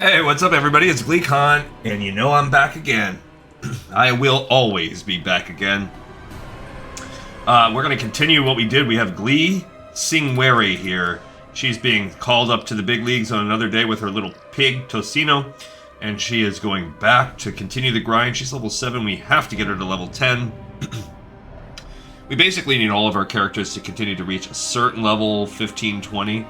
Hey, what's up, everybody? It's GleeCon, and you know I'm back again. I will always be back again. We're going to continue what we did. We have Glee Singwary here. She's being called up to the big leagues on another day with her little pig, Tocino, and she is going back to continue the grind. She's level 7. We have to get her to level 10. We basically need all of our characters to continue to reach a certain level, 15, 20.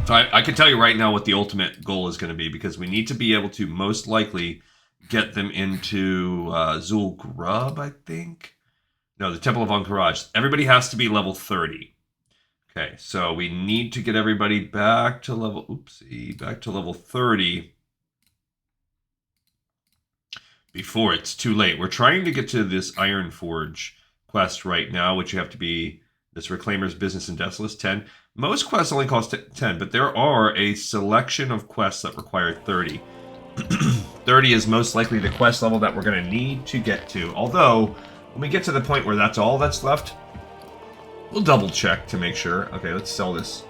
So I can tell you right now what the ultimate goal is going to be, because we need to be able to most likely get them into Zul'Grub, I think. No, the Temple of Ankaraj. Everybody has to be level 30. Okay, so we need to get everybody back to level... back to level 30 before it's too late. We're trying to get to this Iron Forge quest right now, which you have to be... This Reclaimer's Business in Desolace, 10. Most quests only cost 10, but there are a selection of quests that require 30. 30 is most likely the quest level that we're going to need to get to. Although, when we get to the point where that's all that's left, we'll double check to make sure. Okay, let's sell this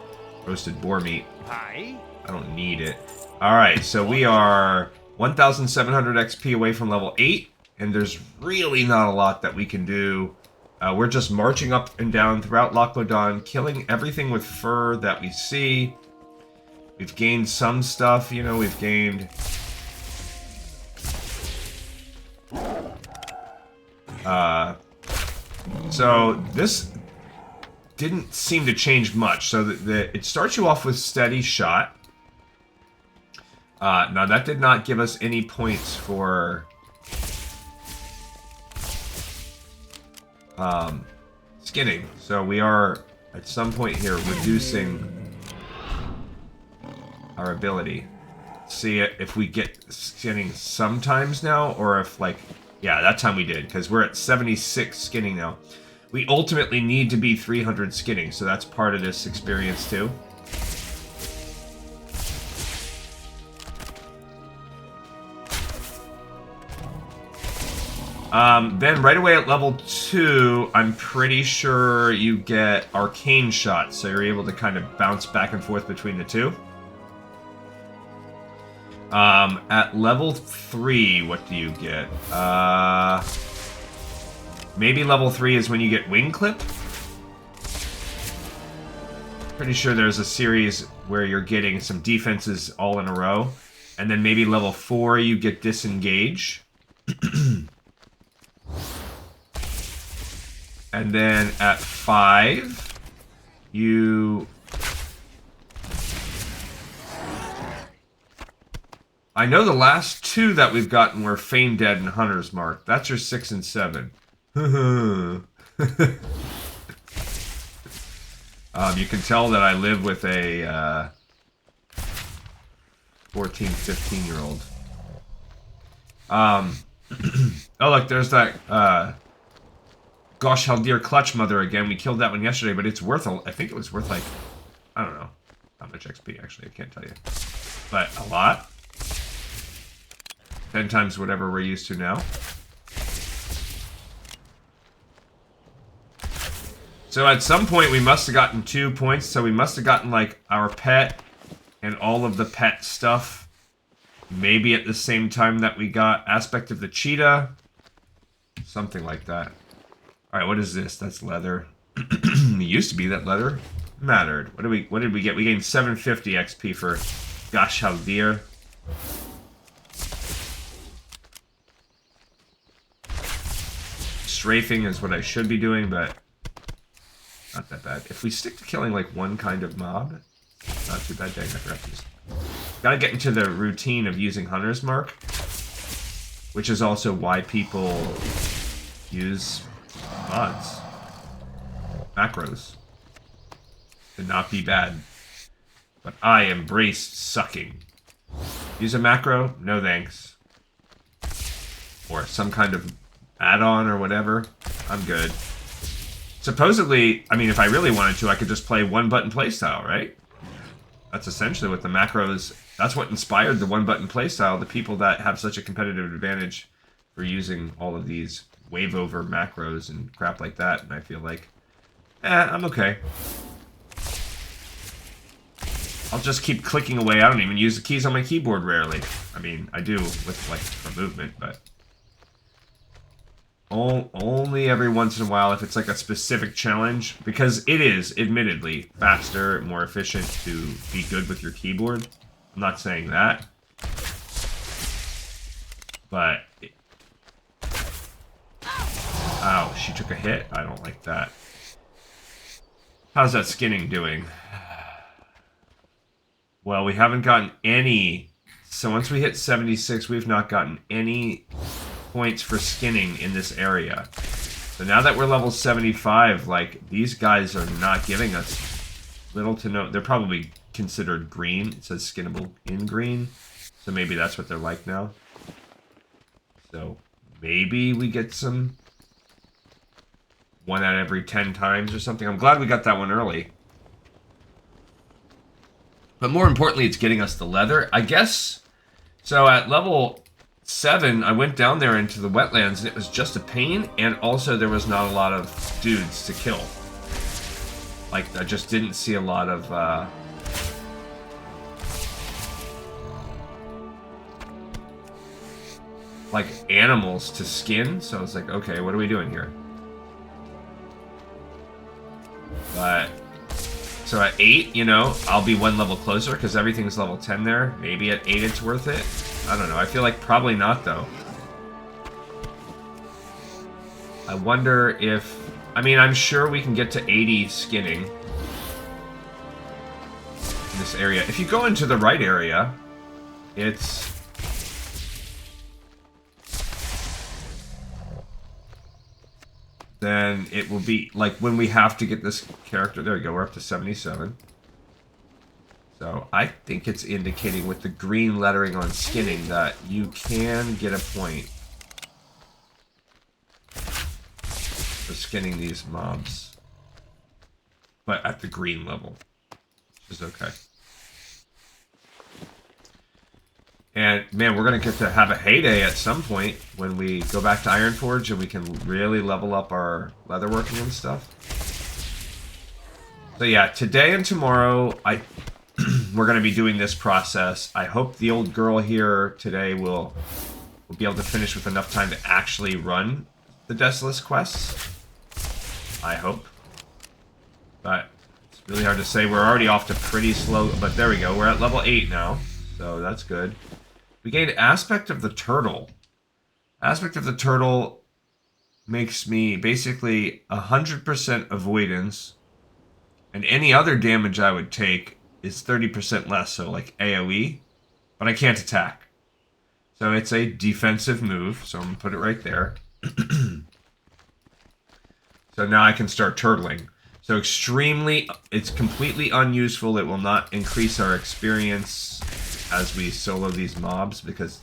roasted boar meat. Hi. I don't need it. Alright, so we are 1,700 XP away from level 8, and there's really not a lot that we can do. We're just marching up and down throughout Lochlodan, killing everything with fur that we see. We've gained some stuff, you know, we've gained... so this didn't seem to change much. So it starts you off with steady shot. Now that did not give us any points for... skinning. So we are, at some point here, reducing our ability. See if we get skinning sometimes now, or if, like... Yeah, that time we did, because we're at 76 skinning now. We ultimately need to be 300 skinning, so that's part of this experience, too. Then right away at level 2, I'm pretty sure you get Arcane Shot, so you're able to kind of bounce back and forth between the two. At level 3, what do you get? Maybe level 3 is when you get Wing Clip? Pretty sure there's a series where you're getting some defenses all in a row. And then maybe level 4, you get Disengage. And then at 5, you... I know the last 2 that we've gotten were Feign Dead and Hunter's Mark. That's your 6 and 7. You can tell that I live with a 14, 15-year-old. Oh, look, there's that... Gosh, Haldir Clutch Mother again. We killed that one yesterday, but it's worth I think it was worth, like... I don't know. How much XP, actually. I can't tell you. But a lot. 10 times whatever we're used to now. So at some point we must have gotten 2 points. So we must have gotten, like, our pet and all of the pet stuff. Maybe at the same time that we got Aspect of the Cheetah. Something like that. Alright, what is this? That's leather. It used to be that leather mattered. What did we get? We gained 750 XP for Gosh Haldir. Strafing is what I should be doing, but not that bad. If we stick to killing like one kind of mob, not too bad. Dang, I forgot to use. Gotta get into the routine of using Hunter's Mark, which is also why people use mods, macros, to not be bad. But I embrace sucking. Use a macro? No thanks. Or some kind of add-on or whatever. I'm good. Supposedly, I mean, if I really wanted to, I could just play one-button playstyle, right? That's essentially what the macros... That's what inspired the one-button playstyle, the people that have such a competitive advantage for using all of these wave-over macros and crap like that, and I feel like, I'm okay. I'll just keep clicking away. I don't even use the keys on my keyboard rarely. I mean, I do with, like, for movement, but... Only every once in a while if it's, like, a specific challenge. Because it is, admittedly, faster, more efficient to be good with your keyboard. I'm not saying that. But... Ow, she took a hit? I don't like that. How's that skinning doing? Well, we haven't gotten any... So once we hit 76, we've not gotten any points for skinning in this area. So now that we're level 75, like, these guys are not giving us little to no... They're probably considered green. It says skinnable in green. So maybe that's what they're like now. So maybe we get some... 1 out of every 10 times or something. I'm glad we got that one early. But more importantly, it's getting us the leather. I guess... So at level 7, I went down there into the wetlands, and it was just a pain, and also there was not a lot of dudes to kill. Like, I just didn't see a lot of... like, animals to skin. So I was like, okay, what are we doing here? But, so at 8, you know, I'll be 1 level closer because everything's level 10 there. Maybe at 8 it's worth it. I don't know. I feel like probably not, though. I wonder if... I mean, I'm sure we can get to 80 skinning in this area. If you go into the right area, it's... then it will be, like, when we have to get this character... There we go, we're up to 77. So, I think it's indicating with the green lettering on skinning that you can get a point for skinning these mobs. But at the green level, which is okay. And, man, we're going to get to have a heyday at some point when we go back to Ironforge and we can really level up our leatherworking and stuff. So, yeah, today and tomorrow, we're going to be doing this process. I hope the old girl here today will be able to finish with enough time to actually run the Desolace quests. I hope. But it's really hard to say. We're already off to pretty slow, but there we go. We're at level 8 now, so that's good. We gained Aspect of the Turtle. Aspect of the Turtle makes me basically 100% avoidance, and any other damage I would take is 30% less, so like AoE, but I can't attack. So it's a defensive move, so I'm going to put it right there. So now I can start turtling. So it's completely unuseful. It will not increase our experience as we solo these mobs because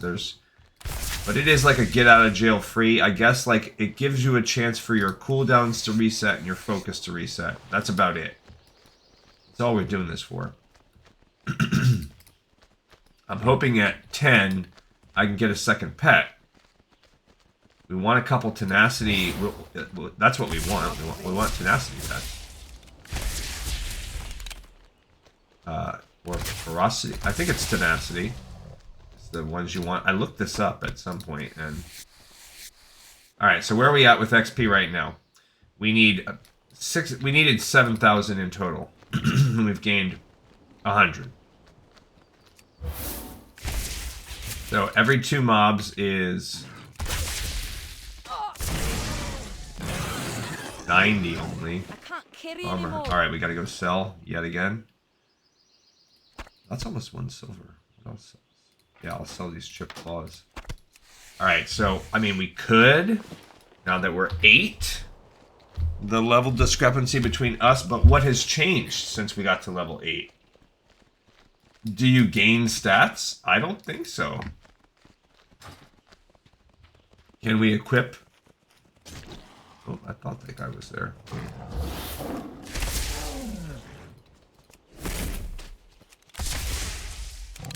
but it is like a get out of jail free. I guess like it gives you a chance for your cooldowns to reset and your focus to reset. That's about it. That's all we're doing this for. I'm hoping at 10 I can get a second pet. We want a couple tenacity. That's what we want. We want tenacity pets. Or ferocity. I think it's tenacity. It's the ones you want. I looked this up at some point and... Alright, so where are we at with XP right now? We needed 7,000 in total. We've gained 100. So every 2 mobs is 90 only. Bummer. Alright, we gotta go sell yet again. That's almost 1 silver. What else? Yeah, I'll sell these chipped claws. Alright, so, I mean, we could, now that we're 8, the level discrepancy between us, but what has changed since we got to level 8? Do you gain stats? I don't think so. Can we equip? Oh, I thought that guy was there.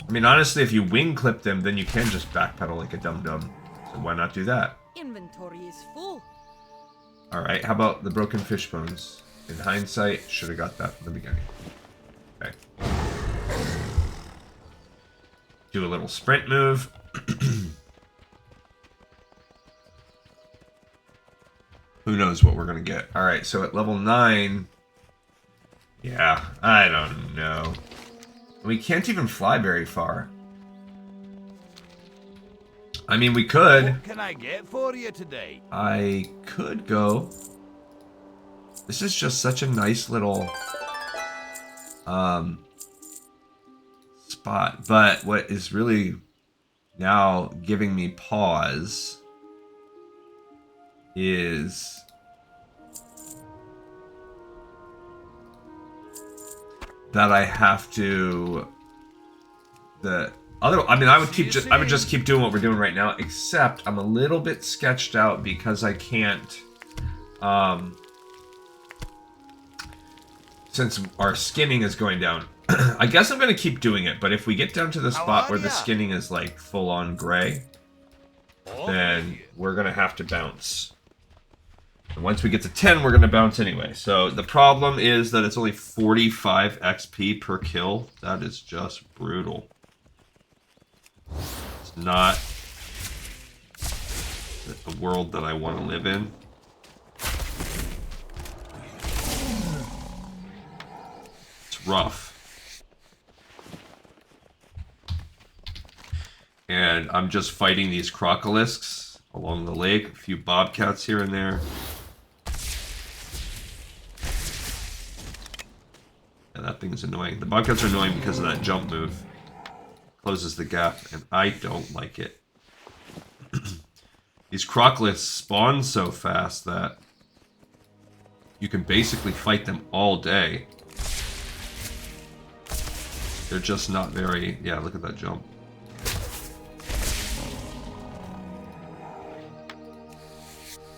I mean, honestly, if you wing clip them, then you can just backpedal like a dum-dum. So why not do that? Inventory is full. Alright, how about the broken fish bones? In hindsight, should have got that from the beginning. Okay. Do a little sprint move. Who knows what we're going to get. Alright, so at level 9... Yeah, I don't know. We can't even fly very far. I mean, we could. What can I get for you today? I could go. This is just such a nice little spot. But what is really now giving me pause is that I have to I would just keep doing what we're doing right now, except I'm a little bit sketched out because I can't since our skinning is going down. I guess I'm going to keep doing it, but if we get down to the spot where the skinning is like full on gray, then we're going to have to bounce. And once we get to 10, we're going to bounce anyway. So the problem is that it's only 45 XP per kill. That is just brutal. It's not the world that I want to live in. It's rough. And I'm just fighting these crocolisks along the lake. A few bobcats here and there. Yeah, that thing is annoying. The bobcats are annoying because of that jump move. Closes the gap, and I don't like it. These crocolisks spawn so fast that you can basically fight them all day. They're just not very... Yeah, look at that jump.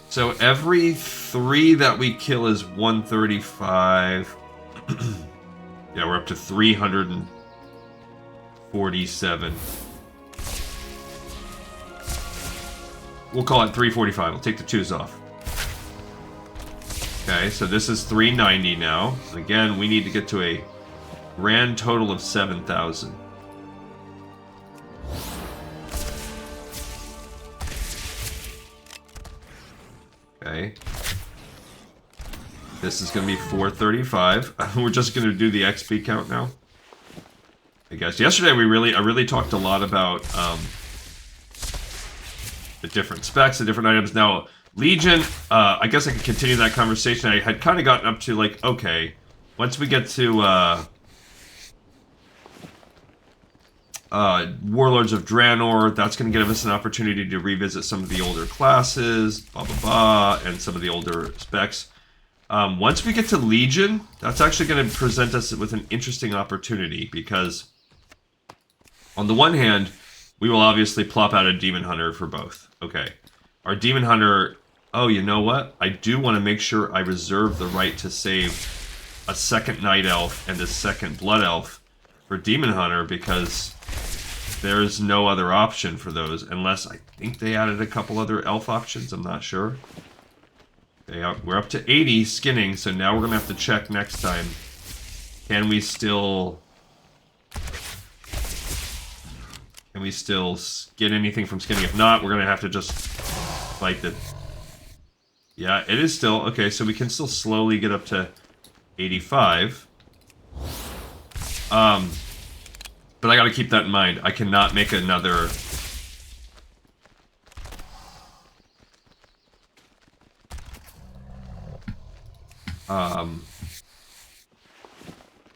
So every 3 that we kill is 135. Yeah, we're up to 347. We'll call it 345. We'll take the 2s off. Okay, so this is 390 now. Again, we need to get to a grand total of 7,000. Okay. This is going to be 435. We're just going to do the XP count now. I guess yesterday I really talked a lot about the different specs, the different items. Now Legion, I guess I could continue that conversation. I had kind of gotten up to like, okay, once we get to Warlords of Draenor, that's going to give us an opportunity to revisit some of the older classes, blah blah blah, and some of the older specs. Once we get to Legion, that's actually going to present us with an interesting opportunity because, on the one hand, we will obviously plop out a Demon Hunter for both. Okay. Our Demon Hunter... Oh, you know what? I do want to make sure I reserve the right to save a second Night Elf and a second Blood Elf for Demon Hunter because there's no other option for those unless I think they added a couple other elf options. I'm not sure. We're up to 80 skinning, so now we're going to have to check next time. Can we still get anything from skinning? If not, we're going to have to just fight the... Yeah, it is still... Okay, so we can still slowly get up to 85. But I got to keep that in mind. I cannot make another...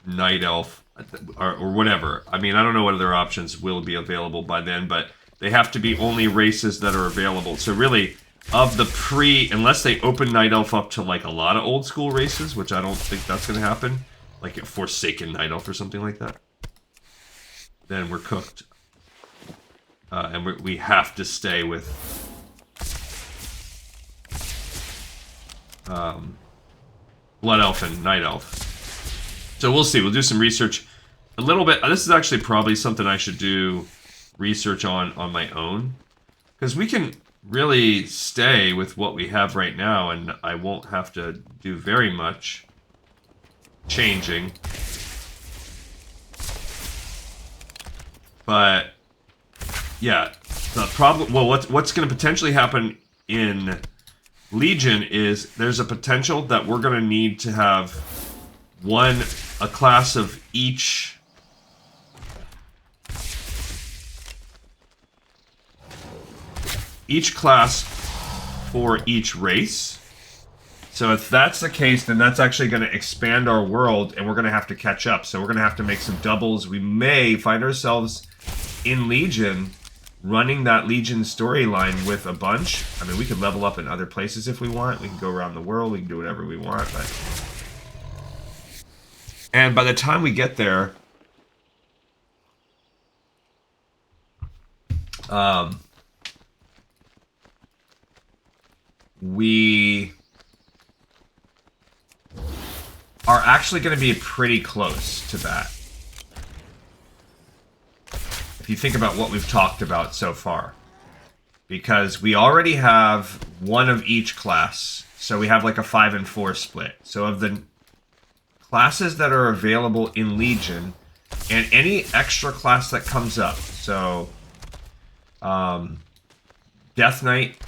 Night Elf, or whatever. I mean, I don't know what other options will be available by then, but they have to be only races that are available. So really, of the unless they open Night Elf up to like a lot of old school races, which I don't think that's going to happen, like a Forsaken Night Elf or something like that, then we're cooked. And we have to stay with Blood Elf and Night Elf. So we'll see. We'll do some research a little bit. This is actually probably something I should do research on my own. Because we can really stay with what we have right now, and I won't have to do very much changing. But Yeah, the problem... Well, what's going to potentially happen in Legion is there's a potential that we're going to need to have a class of each... Each class for each race. So if that's the case, then that's actually going to expand our world, and we're going to have to catch up. So we're going to have to make some doubles. We may find ourselves in Legion, running that Legion storyline with a bunch. I mean, we could level up in other places if we want. We can go around the world. We can do whatever we want. And by the time we get there, we are actually going to be pretty close to that. If you think about what we've talked about so far. Because we already have one of each class. So we have like a 5 and 4 split. So of the classes that are available in Legion, and any extra class that comes up. So, Death Knight,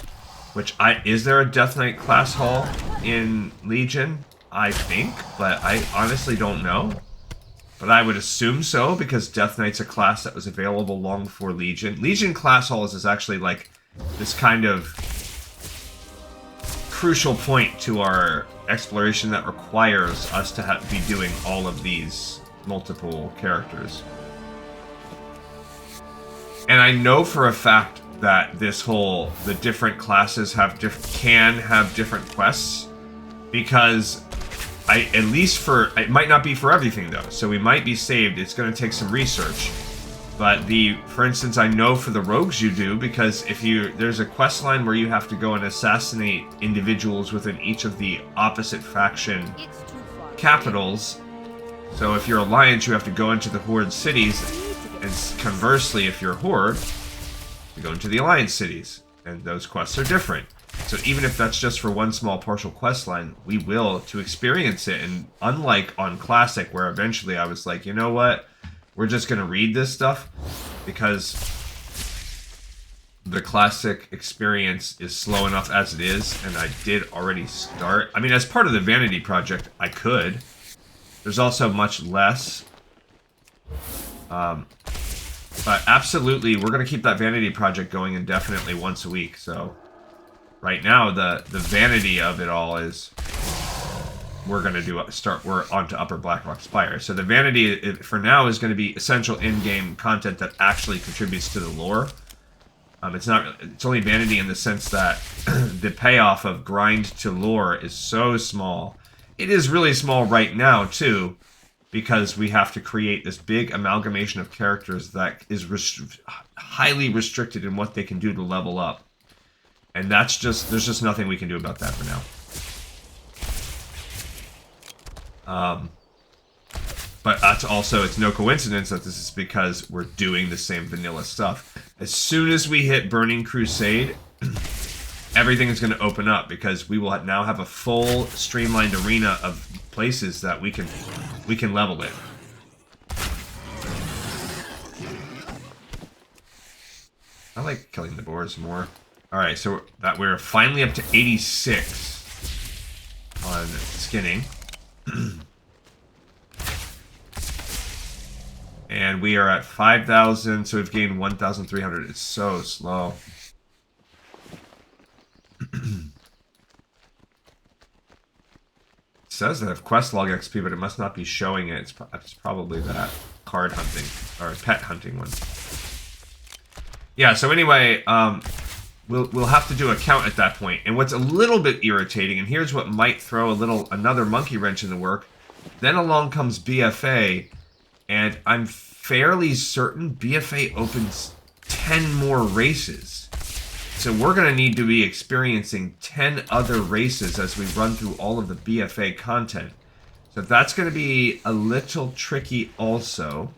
is there a Death Knight class hall in Legion? I think, but I honestly don't know. But I would assume so, because Death Knight's a class that was available long before Legion. Legion class halls is actually like this kind of crucial point to our exploration that requires us to be doing all of these multiple characters. And I know for a fact that the different classes can have different quests, because it might not be for everything though, so we might be saved. It's going to take some research. But for instance, I know for the rogues you do, because there's a quest line where you have to go and assassinate individuals within each of the opposite faction capitals. So if you're Alliance, you have to go into the Horde cities, and conversely, if you're Horde, you go into the Alliance cities, and those quests are different. So even if that's just for one small partial quest line, we will to experience it. And unlike on Classic, where eventually I was like, you know what? We're just going to read this stuff, because the Classic experience is slow enough as it is, and I did already start. I mean, as part of the Vanity Project, I could. There's also much less. But absolutely, we're going to keep that Vanity Project going indefinitely once a week, so... Right now, the vanity of it all is we're on to Upper Blackrock Spire. So the vanity for now is going to be essential in-game content that actually contributes to the lore. It's only vanity in the sense that the payoff of grind to lore is so small. It is really small right now too, because we have to create this big amalgamation of characters that is highly restricted in what they can do to level up. And there's just nothing we can do about that for now. But that's also, it's no coincidence that this is because we're doing the same vanilla stuff. As soon as we hit Burning Crusade, everything is going to open up, because we will now have a full streamlined arena of places that we can level it. I like killing the boars more. Alright, so we're finally up to 86 on skinning. And we are at 5,000, so we've gained 1,300. It's so slow. It says that I have quest log XP, but it must not be showing it. It's probably that card hunting, or pet hunting one. Yeah, so anyway, We'll have to do a count at that point. And what's a little bit irritating, and here's what might throw another monkey wrench in the work, then along comes BFA, and I'm fairly certain BFA opens 10 more races. So we're going to need to be experiencing 10 other races as we run through all of the BFA content. So that's going to be a little tricky also.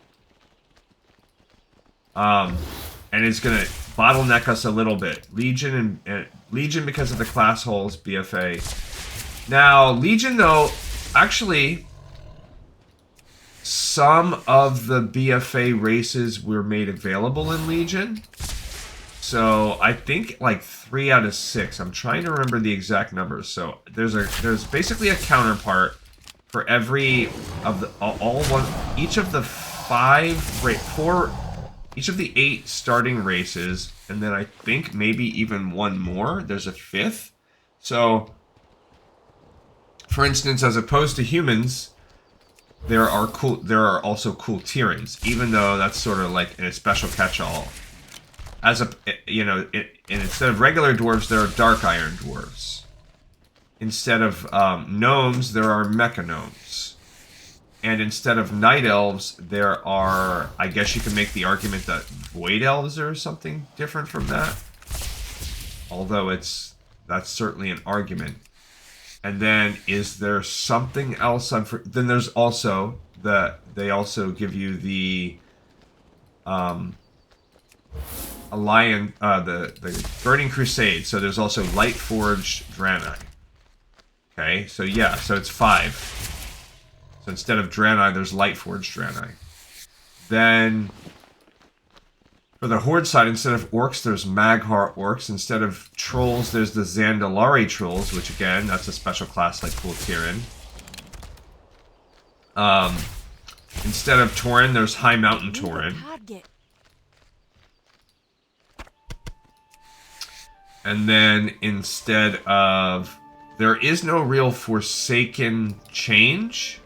And it's going to bottleneck us a little bit. Legion and Legion because of the class holes, BFA. Now, Legion, though, actually, some of the BFA races were made available in Legion. So I think like 3 out of 6. I'm trying to remember the exact numbers. So there's basically a counterpart for every of the each of the 8 starting races, and then I think maybe even one more. There's a 5th. So, for instance, as opposed to humans, there are also cool Tyrans, even though that's sort of like a special catch-all. Instead of regular dwarves, there are dark iron dwarves. Instead of gnomes, there are mecha gnomes. And instead of night elves, there are, I guess you can make the argument that void elves are something different from that. Although that's certainly an argument. And then, is there something else? Then there's also they also give you the the Burning Crusade. So there's also Lightforged Draenei. Okay, so yeah, so it's 5. So instead of Draenei, there's Lightforged Draenei. Then, for the Horde side, instead of orcs, there's Mag'har orcs. Instead of trolls, there's the Zandalari trolls, which again, that's a special class like Cool Tyran. Instead of Tauren, there's High Mountain Tauren. And then instead of... There is no real Forsaken change.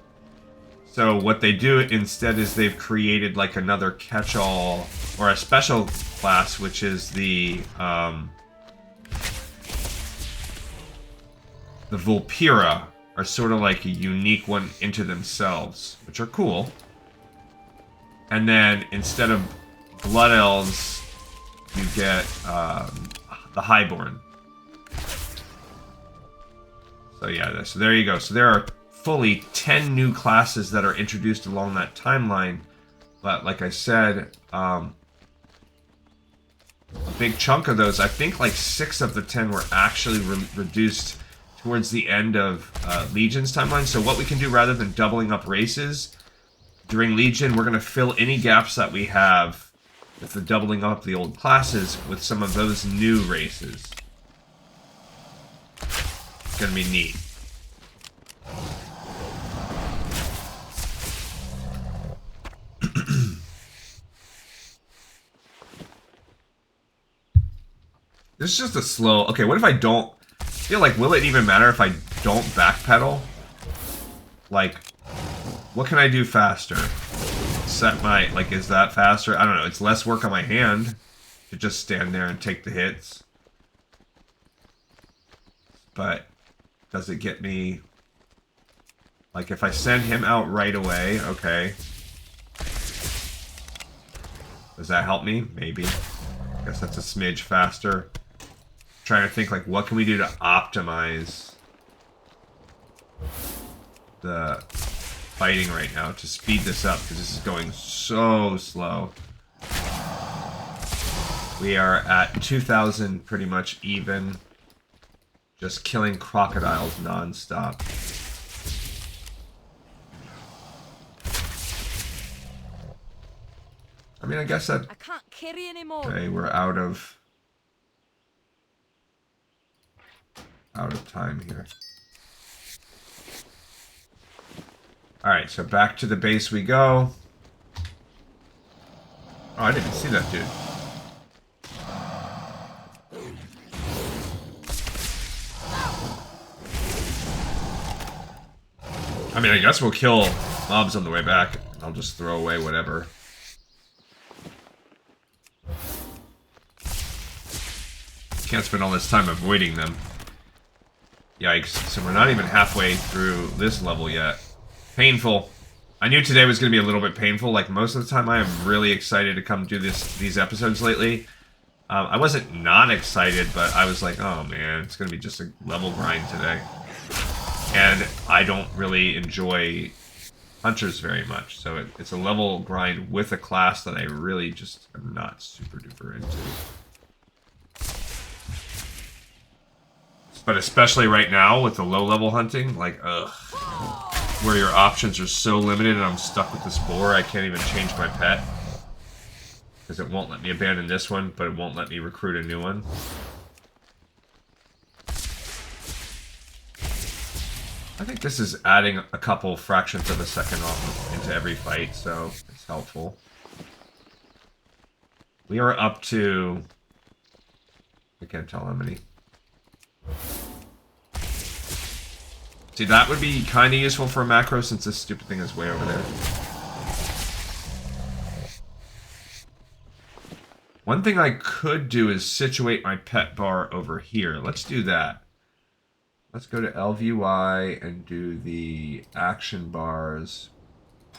So what they do instead is they've created like another catch-all or a special class, which is the Vulpira, are sort of like a unique one into themselves, which are cool. And then instead of Blood Elves, you get the Highborn. So yeah, so there you go. So there are fully 10 new classes that are introduced along that timeline. But like I said, a big chunk of those, I think like 6 of the 10 were actually reduced towards the end of Legion's timeline. So what we can do, rather than doubling up races, during Legion, we're going to fill any gaps that we have with the doubling up the old classes with some of those new races. It's going to be neat. This is just a slow... Okay, what if I don't... I feel like, will it even matter if I don't backpedal? Like, what can I do faster? Set my... Like, is that faster? I don't know. It's less work on my hand to just stand there and take the hits. But does it get me... Like, if I send him out right away, okay. Does that help me? Maybe. I guess that's a smidge faster. Trying to think, like, what can we do to optimize the fighting right now to speed this up, because this is going so slow. We are at 2,000 pretty much even. Just killing crocodiles non-stop. I mean, I guess that... I can't carry anymore. Okay, we're out of time here. Alright, so back to the base we go. Oh, I didn't even see that dude. I mean, I guess we'll kill mobs on the way back. I'll just throw away whatever. Can't spend all this time avoiding them. Yikes. So we're not even halfway through this level yet. Painful. I knew today was going to be a little bit painful. Like, most of the time I am really excited to come do these episodes lately. I wasn't not excited, but I was like, oh man, it's going to be just a level grind today. And I don't really enjoy hunters very much. So it's a level grind with a class that I really just am not super duper into. But especially right now with the low-level hunting, like, ugh. Where your options are so limited and I'm stuck with this boar, I can't even change my pet. because it won't let me abandon this one, but it won't let me recruit a new one. I think this is adding a couple fractions of a second off into every fight, so it's helpful. We are up to... I can't tell how many. See, that would be kind of useful for a macro since this stupid thing is way over there. One thing I could do is situate my pet bar over here. Let's do that. Let's go to LVY and do the action bars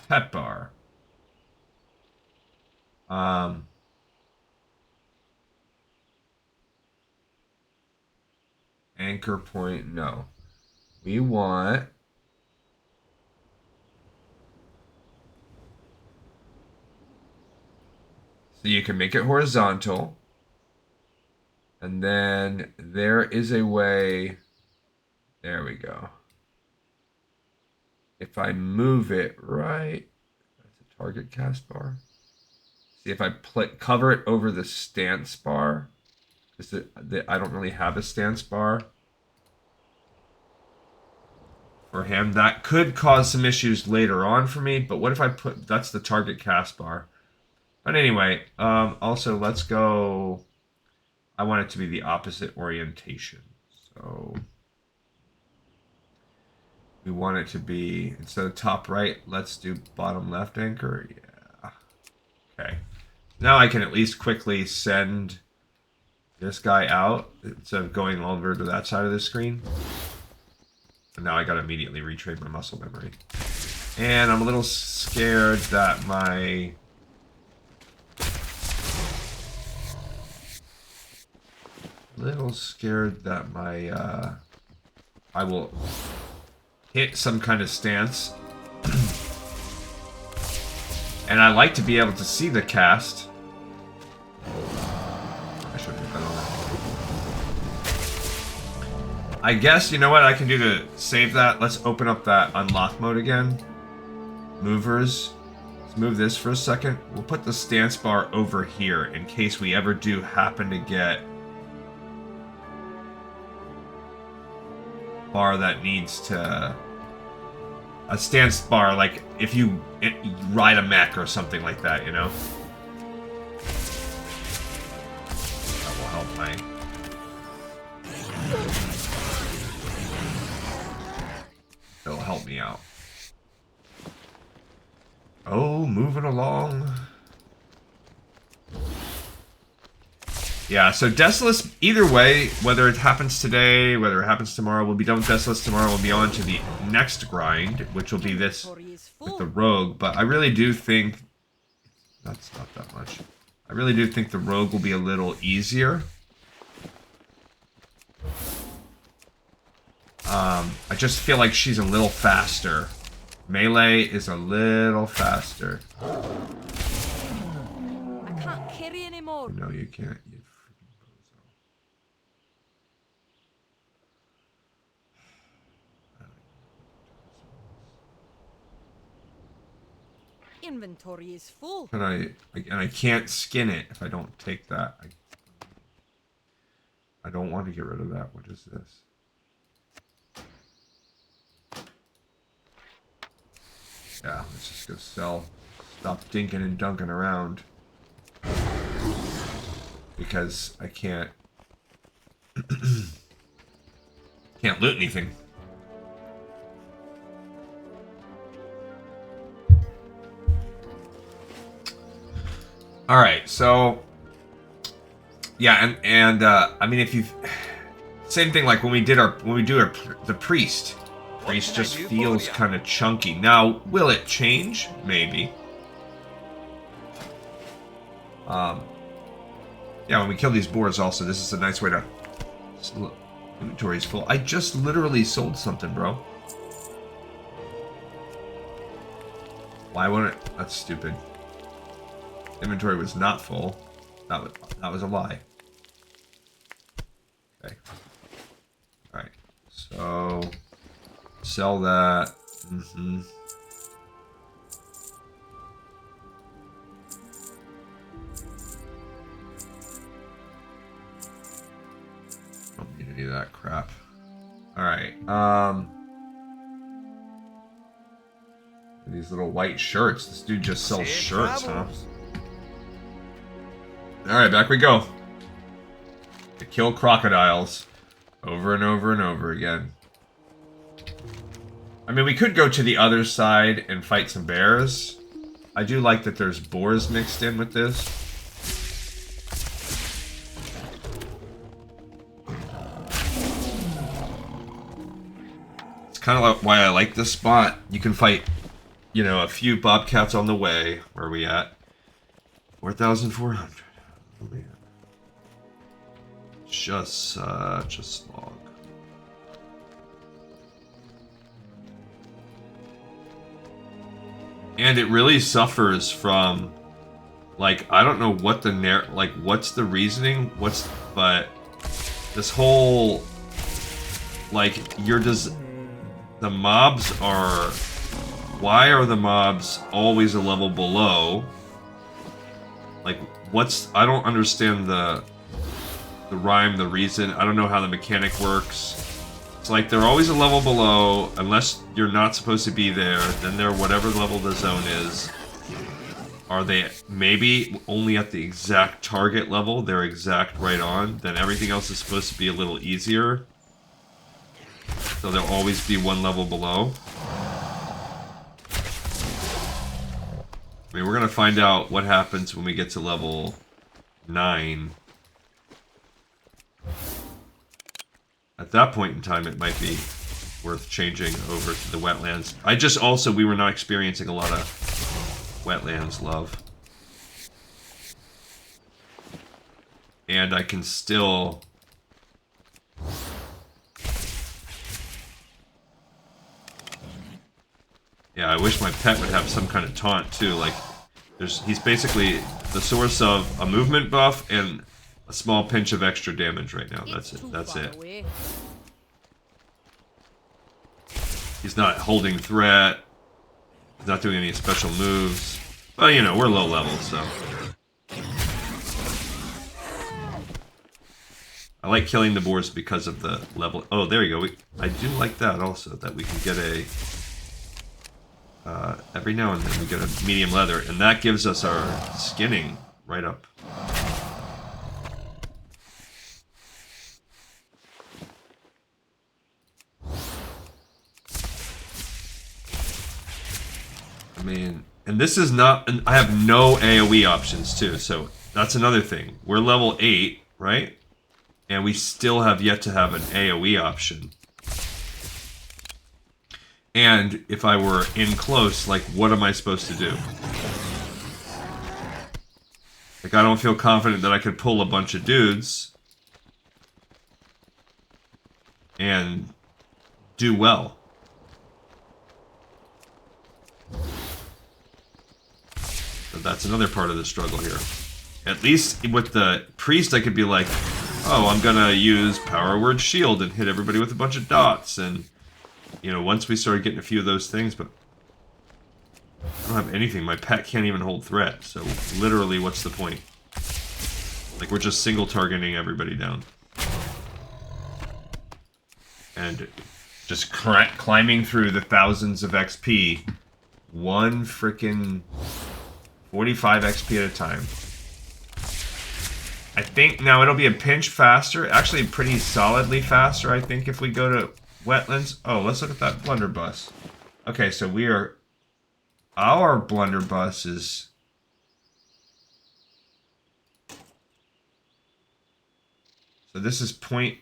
pet bar. Anchor point, no. We want... So you can make it horizontal. And then there is a way... There we go. If I move it right... That's a target cast bar. See, if I cover it over the stance bar... Because I don't really have a stance bar for him. That could cause some issues later on for me, but what if I put... That's the target cast bar. But anyway, also let's go... I want it to be the opposite orientation. So we want it to be, instead of top right, let's do bottom left anchor. Yeah. Okay. Now I can at least quickly send this guy out instead of going over to that side of the screen. And now I gotta immediately retrain my muscle memory. And I'm a little scared that my... I will hit some kind of stance. And I like to be able to see the cast. I should put that on. I guess, you know what I can do to save that? Let's open up that unlock mode again. Movers. Let's move this for a second. We'll put the stance bar over here in case we ever do happen to get bar that needs to... A stance bar, like if you ride a mech or something like that, you know? That will help my... It'll help me out. Oh, moving along. Yeah, so Desolace, either way, whether it happens today, whether it happens tomorrow, we'll be done with Desolace tomorrow. We'll be on to the next grind, which will be this with the Rogue. But I really do think... That's not that much. I really do think the Rogue will be a little easier. I just feel like she's a little faster. Melee is a little faster. I can't carry anymore. No, you can't. You freaking bozo. Inventory is full. And I can't skin it if I don't take that. I don't want to get rid of that. What is this? Yeah, let's just go sell. Stop dinking and dunking around. Because I can't... can't loot anything. Alright, so... Yeah, and I mean, if you... Same thing like when we do the priest. Priest just feels kind of chunky. Now, will it change? Maybe. Yeah, when we kill these boars also, this is a nice way to... Inventory's full. I just literally sold something, bro. Why wouldn't it? That's stupid. Inventory was not full. That was a lie. Okay. Alright. So... Sell that. Mm-hmm. any of that crap. Alright, these little white shirts. This dude just sells Safe shirts, travels. huh? Alright, back we go. To kill crocodiles. Over and over and over again. I mean, we could go to the other side and fight some bears. I do like that there's boars mixed in with this. It's kind of like why I like this spot. You can fight, you know, a few bobcats on the way. Where are we at? 4,400. Oh, man. Just such a slog. And it really suffers from, like, I don't know what the what's the reasoning, but this whole, like, the mobs are, why are the mobs always a level below? Like, I don't understand the rhyme, the reason. I don't know how the mechanic works. It's like they're always a level below, unless you're not supposed to be there. Then they're whatever level the zone is. Are they maybe only at the exact target level? They're exact right on. Then everything else is supposed to be a little easier. So they'll always be one level below. I mean, we're going to find out what happens when we get to level 9. At that point in time, it might be worth changing over to the wetlands. We were not experiencing a lot of wetlands love. And I can still... Yeah, I wish my pet would have some kind of taunt too. Like, he's basically the source of a movement buff and a small pinch of extra damage right now. That's it. That's it. He's not holding threat. He's not doing any special moves. Well, you know, we're low level, so. I like killing the boars because of the level. Oh, there you go. I do like that also, that we can get a... every now and then we get a medium leather, and that gives us our skinning right up. I mean, and this is not... And I have no AoE options too, so that's another thing. We're level 8, right? And we still have yet to have an AoE option. And if I were in close, like, what am I supposed to do? Like, I don't feel confident that I could pull a bunch of dudes and do well. So that's another part of the struggle here. At least with the priest, I could be like, oh, I'm gonna use Power Word Shield and hit everybody with a bunch of dots, and... You know, once we started getting a few of those things, but I don't have anything. My pet can't even hold threat, so literally, what's the point? Like, we're just single targeting everybody down. And just climbing through the thousands of XP, one frickin' 45 XP at a time. I think now it'll be a pinch faster, actually pretty solidly faster, I think, if we go to wetlands. Oh, let's look at that blunderbuss. Okay, so we are... Our blunderbuss is... So this is point...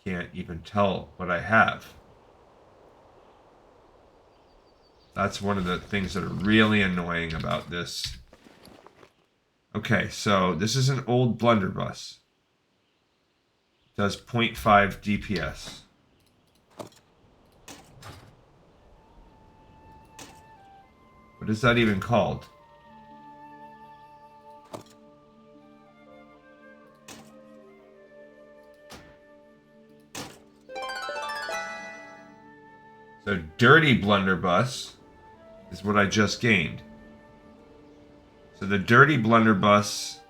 Can't even tell what I have. That's one of the things that are really annoying about this. Okay, so this is an old blunderbuss. Does 0.5 DPS. What is that even called? So dirty blunderbuss is what I just gained. So the dirty blunderbuss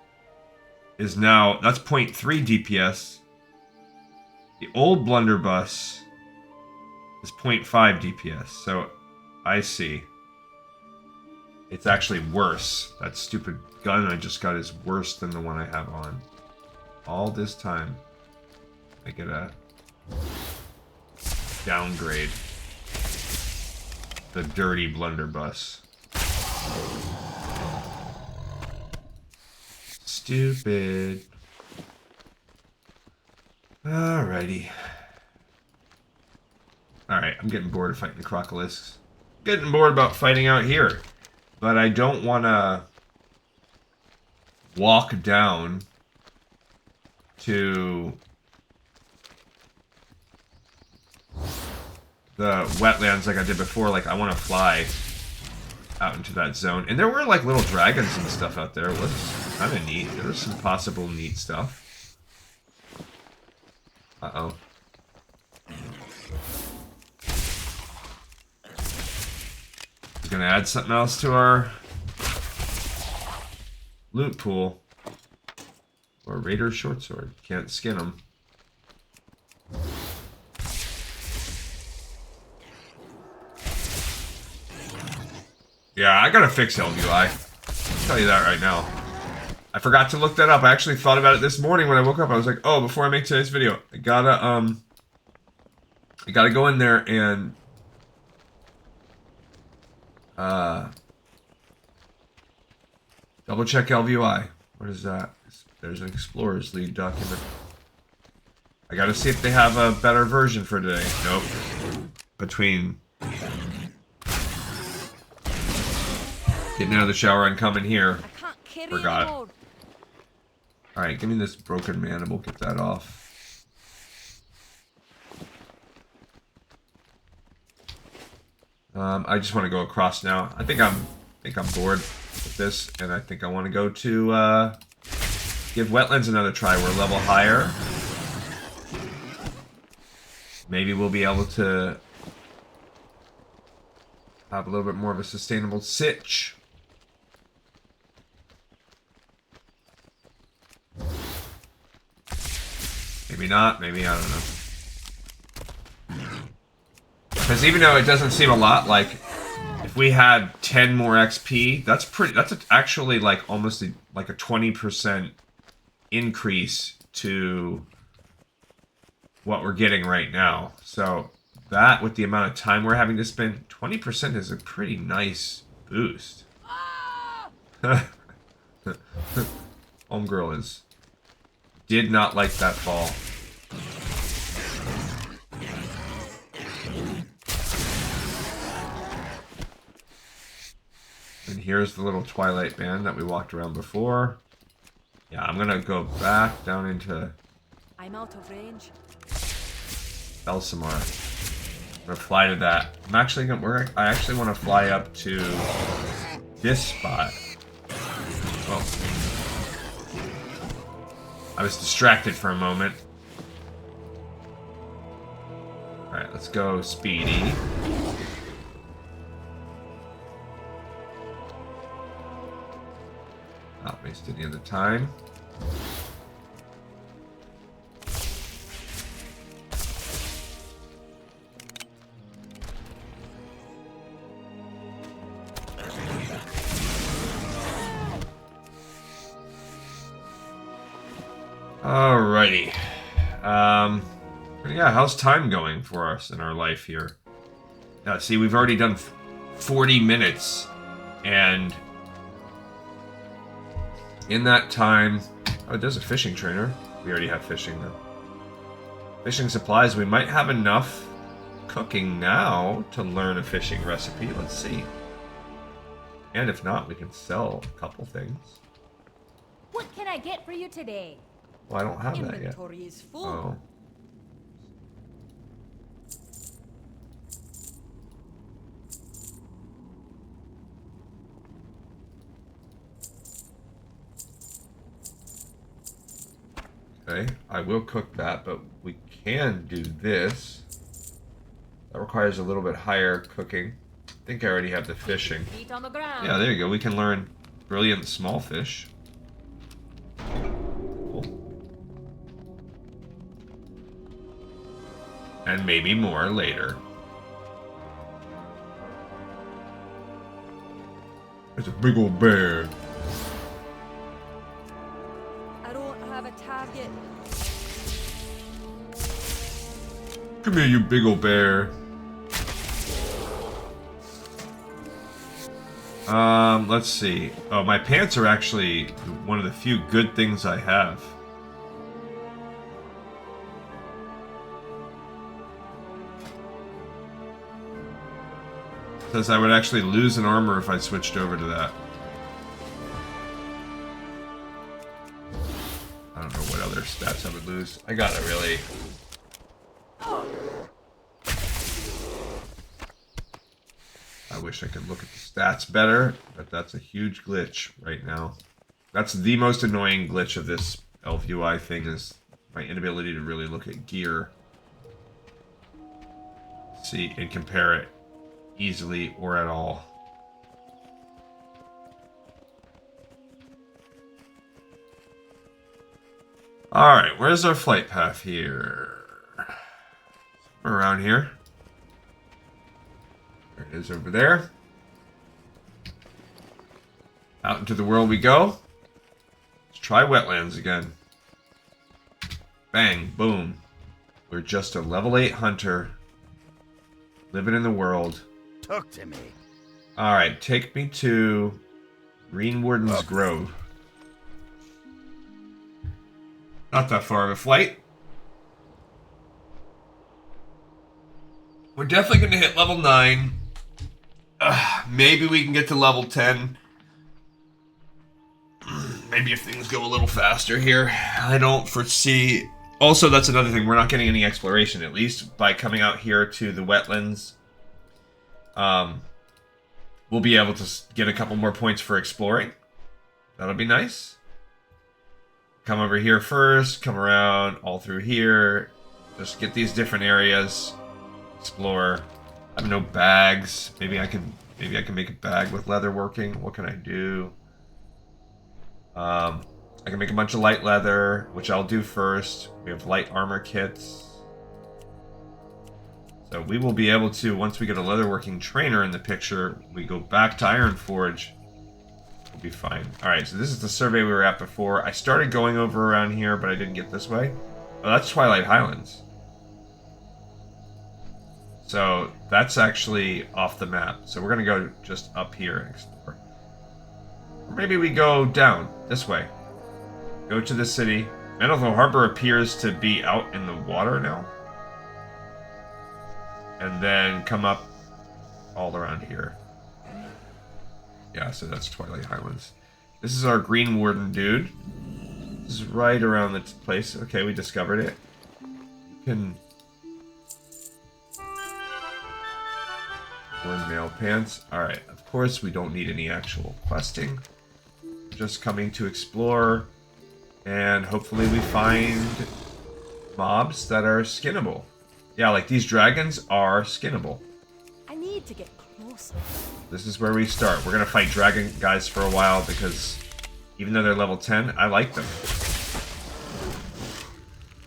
is now, that's 0.3 DPS. The old blunderbuss is 0.5 DPS, so I see. It's actually worse. That stupid gun I just got is worse than the one I have on. All this time, I get a downgrade. The dirty blunderbuss. Stupid. Alrighty. Alright, I'm getting bored of fighting the crocodiles. Getting bored about fighting out here. But I don't want to walk down to the wetlands like I did before. Like, I want to fly out into that zone. And there were, like, little dragons and stuff out there. It was kind of neat. There was some possible neat stuff. Uh-oh. He's gonna add something else to our loot pool. Or Raider short sword. Can't skin him. Yeah, I gotta fix LVI. I'll tell you that right now. I forgot to look that up. I actually thought about it this morning when I woke up. I was like, oh, before I make today's video, I gotta go in there and double check LVI. What is that? There's an Explorer's League document. I gotta see if they have a better version for today. Nope. Between getting out of the shower and coming here. I can't carry Forgot. anymore. Alright, give me this broken mandible. Get that off. I just want to go across now. I think I'm bored with this, and I think I want to go to give wetlands another try. We're a level higher. Maybe we'll be able to have a little bit more of a sustainable sitch. Maybe not, maybe, I don't know. Because even though it doesn't seem a lot, like, if we had 10 more XP, that's actually like almost like a 20% increase to what we're getting right now. So that, with the amount of time we're having to spend, 20% is a pretty nice boost. Homegirl did not like that fall. And here's the little Twilight Band that we walked around before. Yeah, I'm gonna go back down into I'm out of range. Belsamar. I'm gonna fly to that. I actually want to fly up to this spot. Oh. I was distracted for a moment. Alright, let's go speedy. Not waste any of the time. Alrighty. Yeah, how's time going for us in our life here? See, we've already done 40 minutes, and in that time... Oh, there's a fishing trainer. We already have fishing, though. Fishing supplies. We might have enough cooking now to learn a fishing recipe. Let's see. And if not, we can sell a couple things. What can I get for you today? Well, I don't have that yet. Inventory is full. Oh. Okay, I will cook that, but we can do this. That requires a little bit higher cooking. I think I already have the fishing. Feet on the ground. Yeah, there you go. We can learn brilliant small fish. And maybe more later. It's a big old bear. I don't have a target. Come here, you big old bear. Let's see. Oh, my pants are actually one of the few good things I have. Says I would actually lose an armor if I switched over to that. I don't know what other stats I would lose. I gotta really... I wish I could look at the stats better, but that's a huge glitch right now. That's the most annoying glitch of this Elf UI thing, is my inability to really look at gear. See and compare it easily or at all. Alright, where's our flight path here? Somewhere around here. There it is over there. Out into the world we go. Let's try wetlands again. Bang, boom. We're just a level 8 hunter. Living in the world. Talk to me. Alright, take me to Green Warden's Grove. Not that far of a flight. We're definitely going to hit level 9. Maybe we can get to level 10. Maybe if things go a little faster here. I don't foresee... Also, that's another thing. We're not getting any exploration, at least by coming out here to the wetlands. We'll be able to get a couple more points for exploring. That'll be nice. Come over here first, come around all through here. Just get these different areas. Explore. I have no bags. Maybe I can make a bag with leather working. What can I do? I can make a bunch of light leather, which I'll do first. We have light armor kits. So we will be able to, once we get a leatherworking trainer in the picture, we go back to Ironforge. We'll be fine. Alright, so this is the survey we were at before. I started going over around here, but I didn't get this way. Oh, that's Twilight Highlands. So that's actually off the map. So we're going to go just up here and explore. Or maybe we go down this way. Go to the city. Meadowville Harbor appears to be out in the water now. And then come up all around here. Yeah, so that's Twilight Highlands. This is our Green Warden dude. This is right around the place. Okay, we discovered it. You can... Warden male pants. Alright, of course we don't need any actual questing. Just coming to explore. And hopefully we find mobs that are skinnable. Yeah, like these dragons are skinnable. I need to get closer. This is where we start. We're going to fight dragon guys for a while because even though they're level 10, I like them.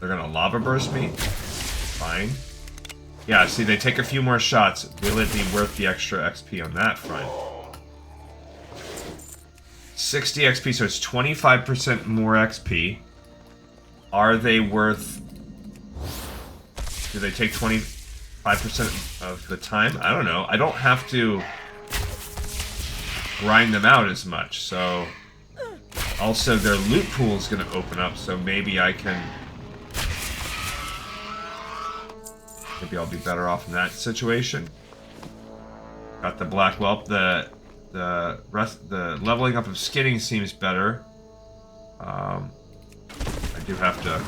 They're going to lava burst me. Fine. Yeah, see, they take a few more shots. Will it be worth the extra XP on that front? 60 XP, so it's 25% more XP. Are they worth... Do they take 25% of the time? I don't know. I don't have to grind them out as much, so... Also, their loot pool is going to open up, so maybe I can... Maybe I'll be better off in that situation. Got the black whelp. The leveling up of skinning seems better. I do have to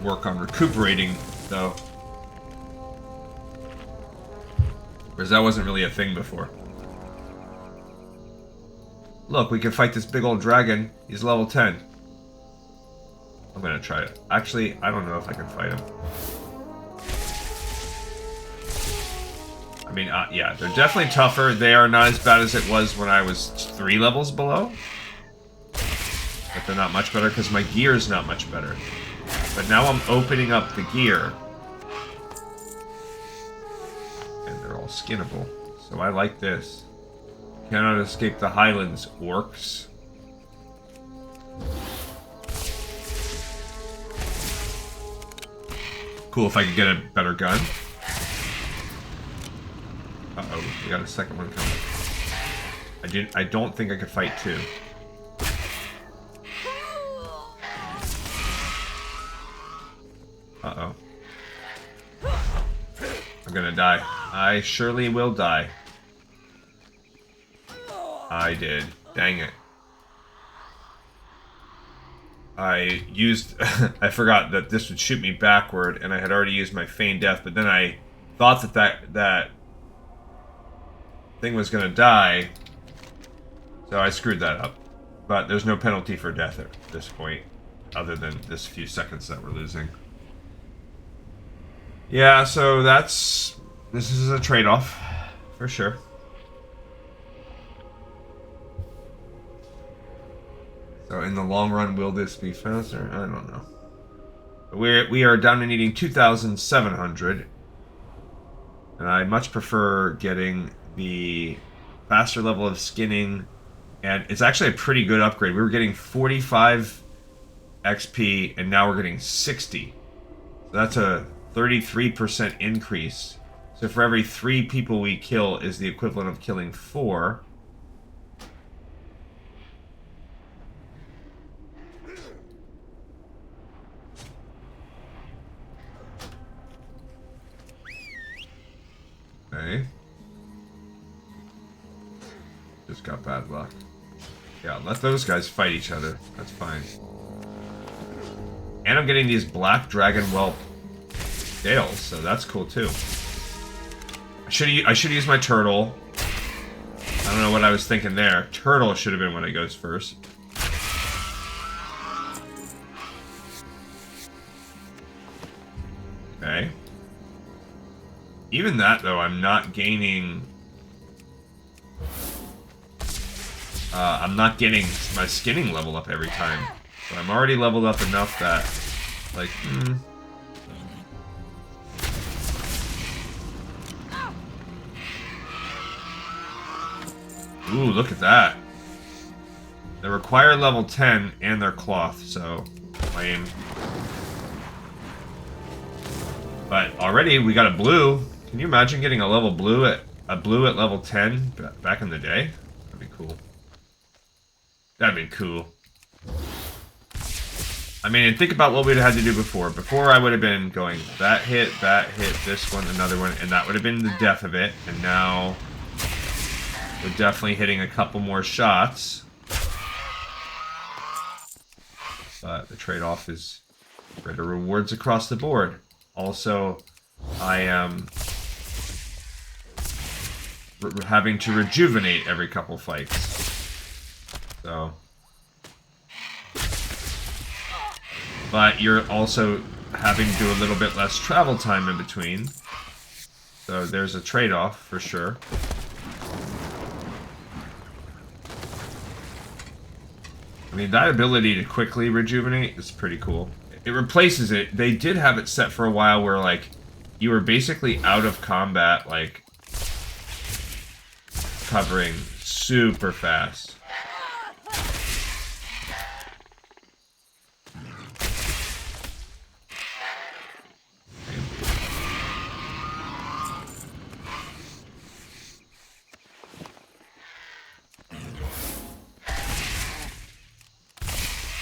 work on recuperating, though. Whereas that wasn't really a thing before. Look, we can fight this big old dragon. He's level 10. I'm gonna try it. Actually, I don't know if I can fight him. I mean, yeah, they're definitely tougher. They are not as bad as it was when I was 3 levels below. But they're not much better because my gear is not much better. But now I'm opening up the gear. skinnable. So I like this. Cannot escape the Highlands, orcs. Cool if I could get a better gun. Uh-oh, we got a second one coming. I don't think I could fight two. Uh-oh. I'm gonna die. I surely will die. I did. Dang it. I used... I forgot that this would shoot me backward, and I had already used my feign death, but then I thought that thing was gonna die, so I screwed that up. But there's no penalty for death at this point, other than this few seconds that we're losing. Yeah, so this is a trade-off, for sure. So in the long run, will this be faster? I don't know. We are down to needing 2,700. And I much prefer getting the faster level of skinning. And it's actually a pretty good upgrade. We were getting 45 XP, and now we're getting 60. So that's a 33% increase. So for every 3 people we kill is the equivalent of killing 4. Okay. Just got bad luck. Yeah, let those guys fight each other. That's fine. And I'm getting these black dragon whelp scales, so that's cool too. I should use my turtle. I don't know what I was thinking there. Turtle should have been when it goes first. Okay. Even that, though, I'm not gaining... I'm not getting my skinning level up every time. But I'm already leveled up enough that... Like, Ooh, look at that. They require level 10 and their cloth, so... Lame. But already we got a blue. Can you imagine getting a blue at level 10 back in the day? That'd be cool. That'd be cool. I mean, and think about what we'd have had to do before. Before I would have been going that hit, this one, another one, and that would have been the death of it. And now we're definitely hitting a couple more shots. But the trade-off is greater rewards across the board. Also, I am having to rejuvenate every couple fights. So, but you're also having to do a little bit less travel time in between. So there's a trade-off for sure. I mean, that ability to quickly rejuvenate is pretty cool. It replaces it. They did have it set for a while where, like, you were basically out of combat, like, covering super fast.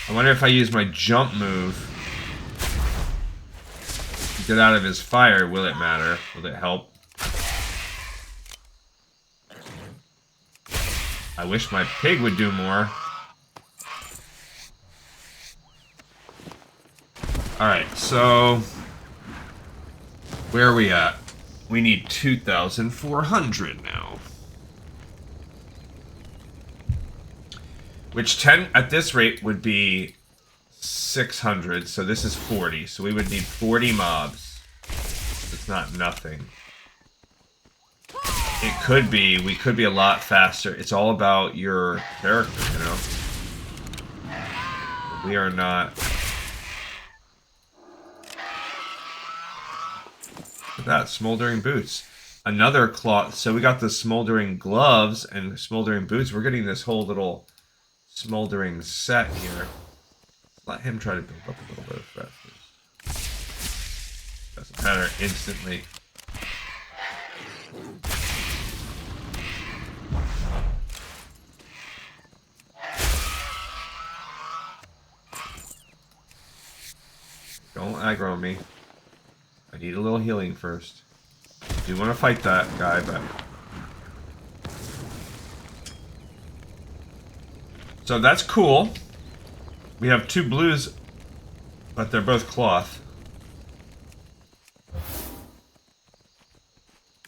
I wonder if I use my jump move to get out of his fire, will it matter? Will it help? I wish my pig would do more. Alright, so where are we at? We need 2,400 now. Which 10 at this rate would be 600, so this is 40. So we would need 40 mobs. It's not nothing. It could be, we could be a lot faster. It's all about your character, you know? We are not... Look at that, smoldering boots. another cloth. So we got the smoldering gloves and smoldering boots. We're getting this whole little smoldering set here. Let him try to build up a little bit of threat. Doesn't matter instantly. Don't aggro me. I need a little healing first. I do want to fight that guy, but... So that's cool. We have 2 blues, but they're both cloth.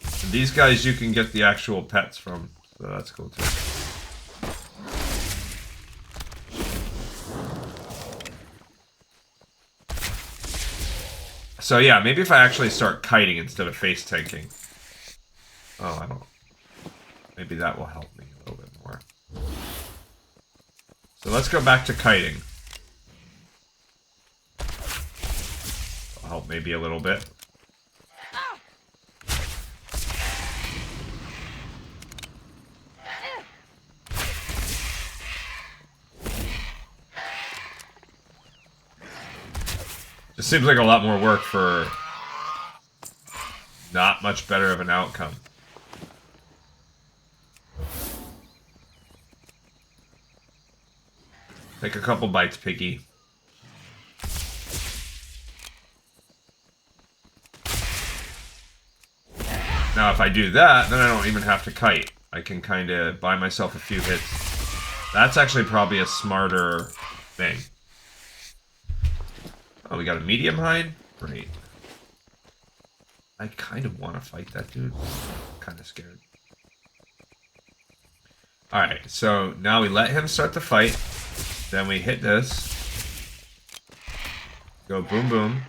And these guys you can get the actual pets from, so that's cool too. So yeah, maybe if I actually start kiting instead of face tanking. Oh, I don't... Maybe that will help me a little bit more. So let's go back to kiting. It'll help maybe a little bit. It seems like a lot more work for not much better of an outcome. Take a couple bites, piggy. Now if I do that, then I don't even have to kite. I can kind of buy myself a few hits. That's actually probably a smarter thing. Oh, we got a medium hide? Great. I kind of want to fight that dude. I'm kind of scared. Alright, so now we let him start the fight. Then we hit this. Go boom boom.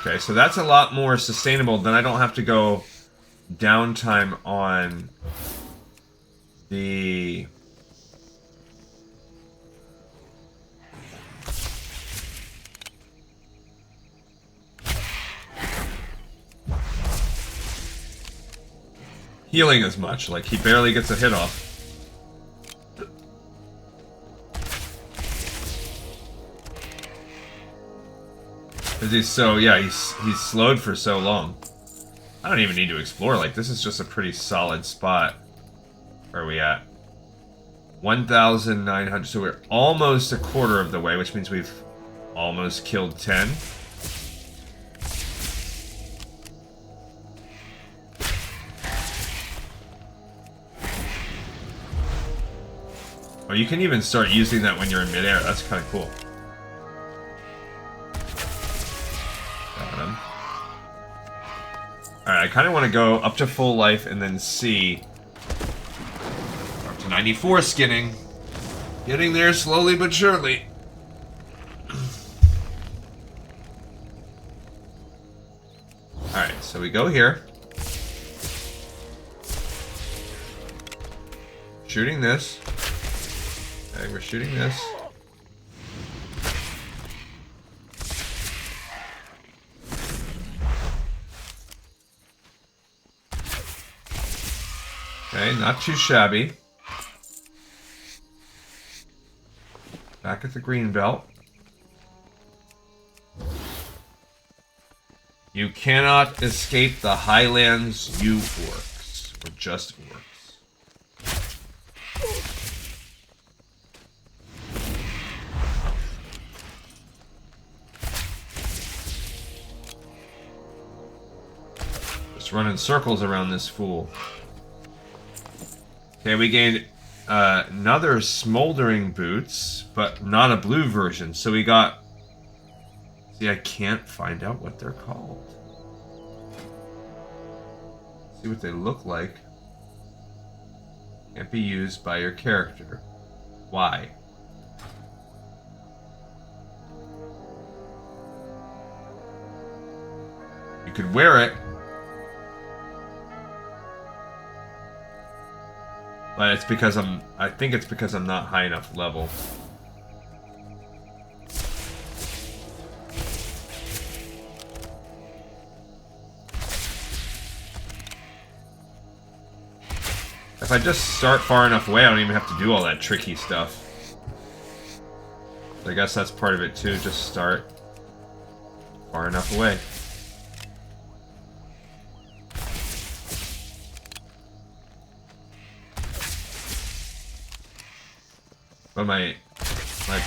Okay, so that's a lot more sustainable. Then I don't have to go downtime on the... healing as much. Like, he barely gets a hit off. Because he's so, yeah, he's slowed for so long. I don't even need to explore. Like, this is just a pretty solid spot. Where are we at? 1,900. So we're almost a quarter of the way, which means we've almost killed 10. Oh, you can even start using that when you're in midair. That's kind of cool. Got him. Alright, I kind of want to go up to full life and then see. Up to 94 skinning. Getting there slowly but surely. Alright, so we go here. Shooting this. Okay, we're shooting this. Okay, not too shabby. Back at the green belt. You cannot escape the Highlands, you orcs. Or just orcs. Just running circles around this fool. Okay, we gained another smoldering boots, but not a blue version. So we got... See, I can't find out what they're called. See what they look like. Can't be used by your character. Why? You could wear it. But it's because I think it's because I'm not high enough level. If I just start far enough away, I don't even have to do all that tricky stuff. I guess that's part of it too, just start far enough away. But my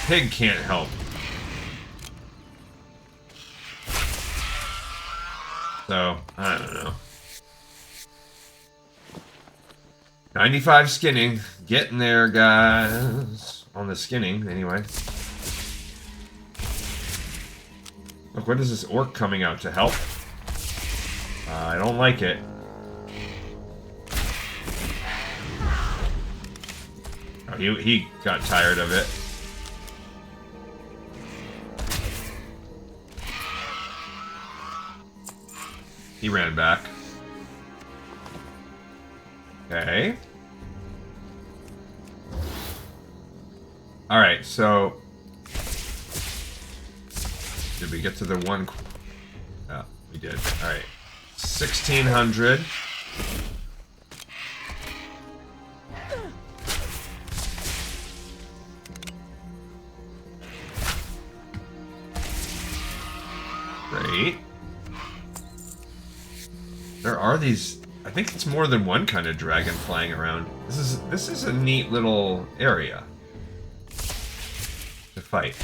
pig can't help. So, I don't know. 95 skinning. Getting there, guys. On the skinning, anyway. Look, what is this orc coming out to help? I don't like it. Oh, he got tired of it. He ran back. Okay. Alright, so... Did we get to the one... Oh, we did. Alright. 1600. Great. There are these... I think it's more than one kind of dragon flying around. This is a neat little area to fight.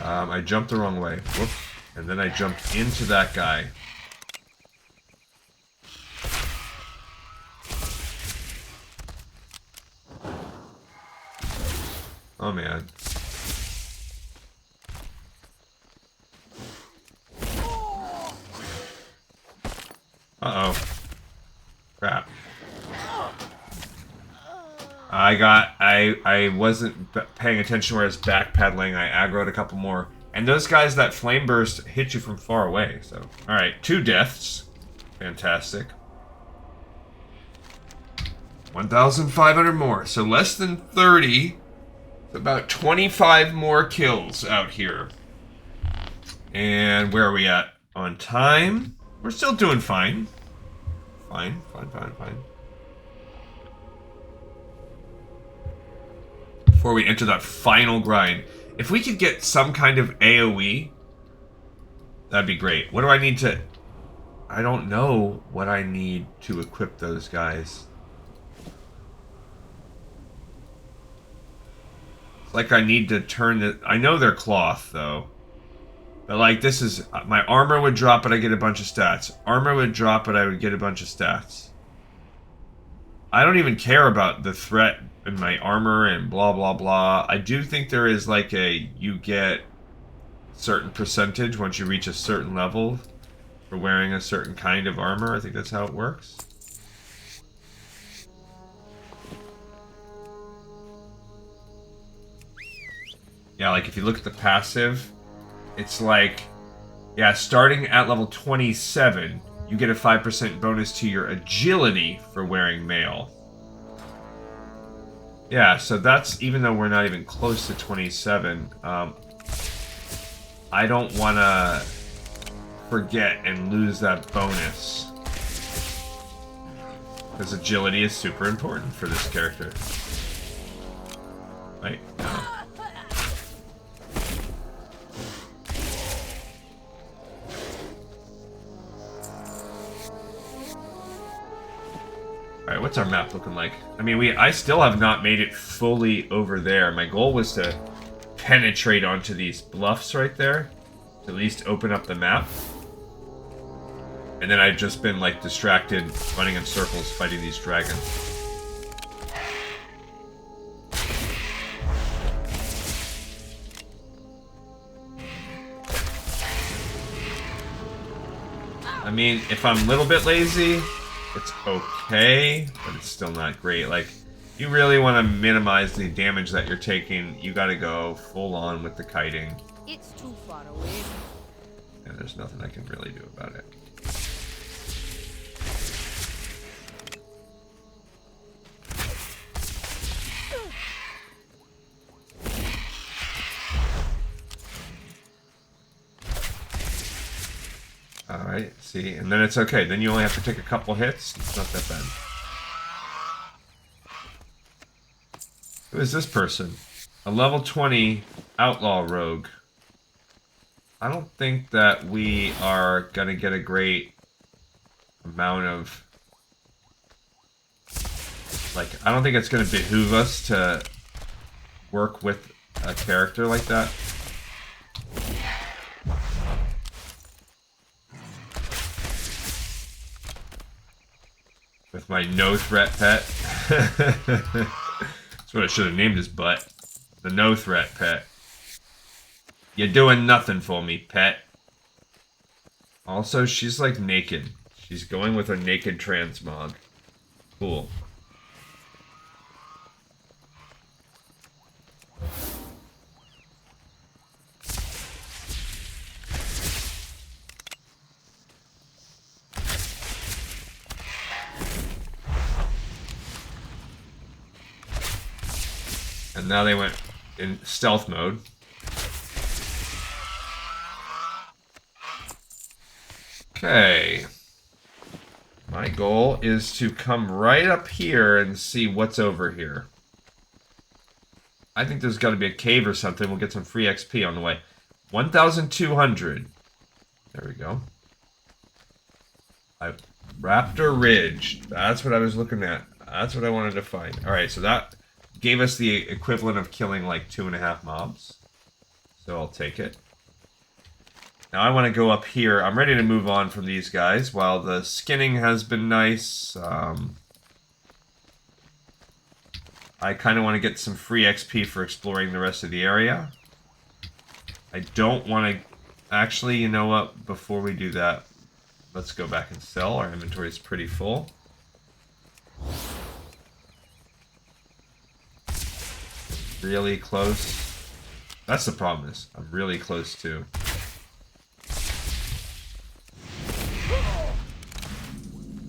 I jumped the wrong way. Whoops. And then I jumped into that guy. Oh man. Uh-oh. Crap. I wasn't paying attention where I was backpedaling. I aggroed a couple more. And those guys that flame burst hit you from far away, so. Alright, 2 deaths. Fantastic. 1,500 more, so less than 30. About 25 more kills out here. And where are we at on time? We're still doing fine. Fine. Before we enter that final grind. If we could get some kind of AoE, that'd be great. What do I need to... I don't know what I need to equip those guys. Like I need to turn the... I know they're cloth, though. But like, this is... My armor would drop, but I get a bunch of stats. Armor would drop, but I would get a bunch of stats. I don't even care about the threat in my armor and blah, blah, blah. I do think there is like a... You get a certain percentage once you reach a certain level for wearing a certain kind of armor. I think that's how it works. Yeah, like if you look at the passive, it's like, yeah, starting at level 27, you get a 5% bonus to your agility for wearing mail. Yeah, so that's, even though we're not even close to 27, I don't want to forget and lose that bonus. Because agility is super important for this character. Wait, no. Alright, what's our map looking like? I mean, I still have not made it fully over there. My goal was to penetrate onto these bluffs right there. To at least open up the map. And then I've just been, like, distracted, running in circles, fighting these dragons. I mean, if I'm a little bit lazy... It's okay, but it's still not great. Like, you really want to minimize the damage that you're taking. You gotta go full on with the kiting. It's too far away. And there's nothing I can really do about it. Alright, see, and then it's okay. Then you only have to take a couple hits. It's not that bad. Who is this person? A level 20 outlaw rogue. I don't think that we are gonna get a great amount of... Like, I don't think it's gonna behoove us to work with a character like that. With my no threat pet. That's what I should have named his butt. The no threat pet. You're doing nothing for me, pet. Also, she's like naked. She's going with her naked transmog. Cool. And now they went in stealth mode. Okay. My goal is to come right up here and see what's over here. I think there's got to be a cave or something. We'll get some free XP on the way. 1,200. There we go. Raptor Ridge. That's what I was looking at. That's what I wanted to find. Alright, so that gave us the equivalent of killing like 2.5 mobs. So I'll take it. Now I want to go up here. I'm ready to move on from these guys. While the skinning has been nice, I kind of want to get some free XP for exploring the rest of the area. I don't want to... Actually, you know what? Before we do that, let's go back and sell. Our inventory is pretty full. Really close. That's the problem is, I'm really close to.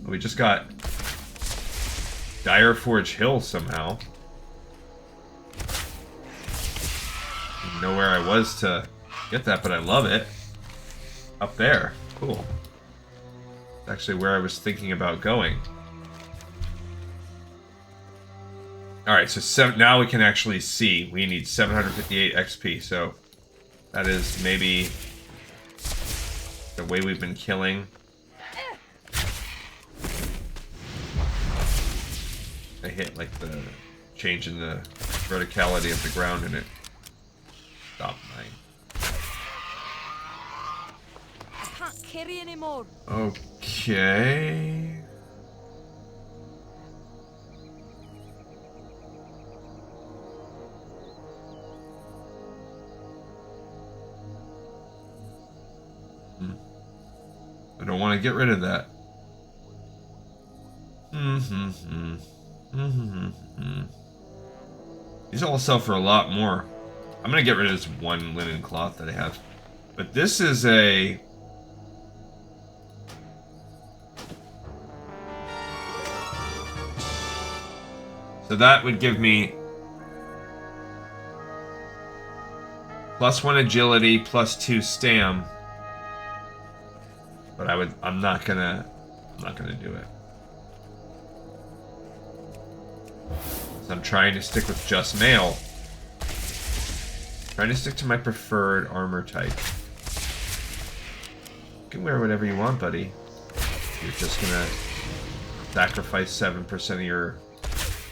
We just got Dire Forge Hill somehow. Didn't know where I was to get that, but I love it. Up there. Cool. It's actually where I was thinking about going. Alright, so now we can actually see. We need 758 XP, so that is maybe the way we've been killing. I hit like the change in the verticality of the ground in it. Stop mine. I can't carry anymore. Okay. I don't want to get rid of that. These all sell for a lot more. I'm gonna get rid of this one linen cloth that I have. But this is a... So that would give me +1 agility, +2 stam. But I'm not gonna do it. So I'm trying to stick with just mail. Trying to stick to my preferred armor type. You can wear whatever you want, buddy. You're just gonna sacrifice 7% of your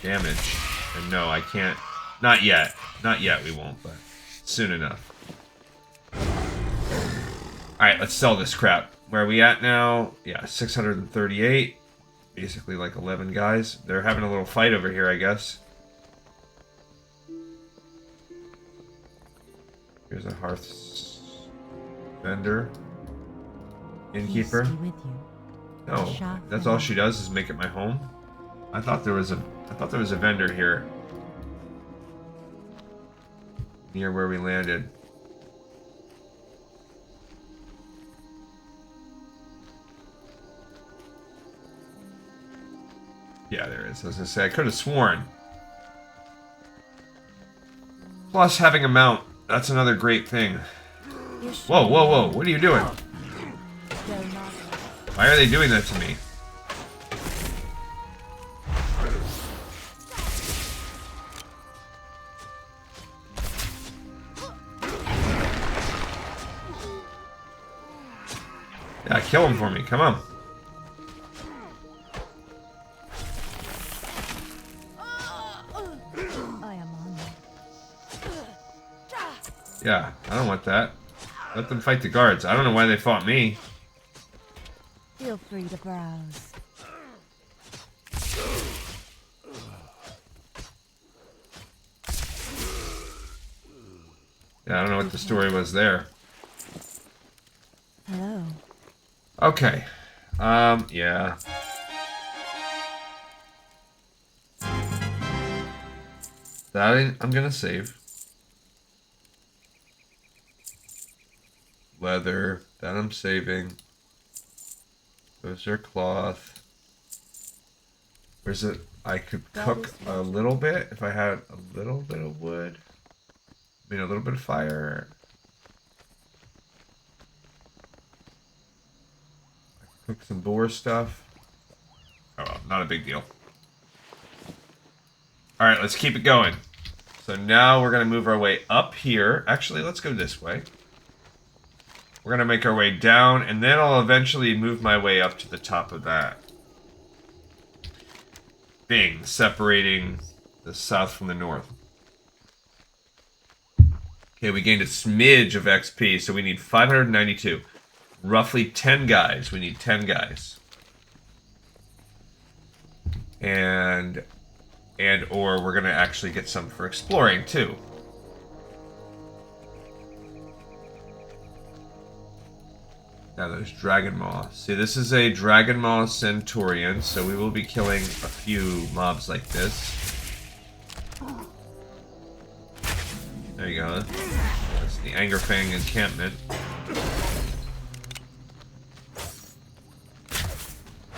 damage. And no, I can't. Not yet. Not yet, we won't, but soon enough. Alright, let's sell this crap. Where are we at now? Yeah, 638. Basically like 11 guys. They're having a little fight over here, I guess. Here's a hearth vendor. Innkeeper. No, that's all she does is make it my home. I thought there was a vendor here. Near where we landed. Yeah, there is. I was gonna say, I could have sworn. Plus, having a mount, that's another great thing. Whoa, whoa, whoa, what are you doing? Why are they doing that to me? Yeah, kill him for me, come on. Yeah, I don't want that. Let them fight the guards. I don't know why they fought me. Feel free to browse. Yeah, I don't know what the story was there. Hello. Okay. Yeah. That I'm gonna save. Leather. That I'm saving. Those are cloth. Where's it? I could cook a little bit if I had a little bit of wood. I mean, a little bit of fire. Cook some boar stuff. Oh well, not a big deal. Alright, let's keep it going. So now we're going to move our way up here. Actually, let's go this way. We're going to make our way down, and then I'll eventually move my way up to the top of that thing, separating the south from the north. Okay, we gained a smidge of XP, so we need 592. Roughly 10 guys. We need 10 guys. And or we're going to actually get some for exploring, too. Now there's Dragon Maw. See, this is a Dragon Maw Centurion, so we will be killing a few mobs like this. There you go. That's the Angerfang encampment.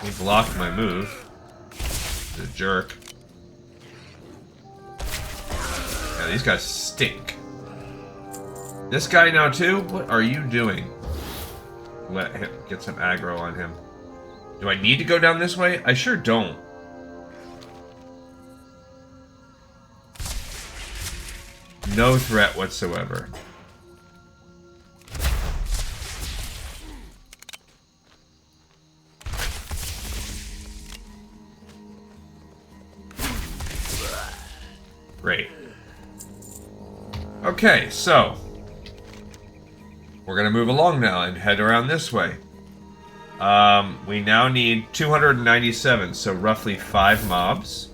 He blocked my move. The jerk. Yeah, these guys stink. This guy now too? What are you doing? Let him get some aggro on him. Do I need to go down this way? I sure don't. No threat whatsoever. Great. Okay, so we're gonna move along now and head around this way. We now need 297, so roughly 5 mobs.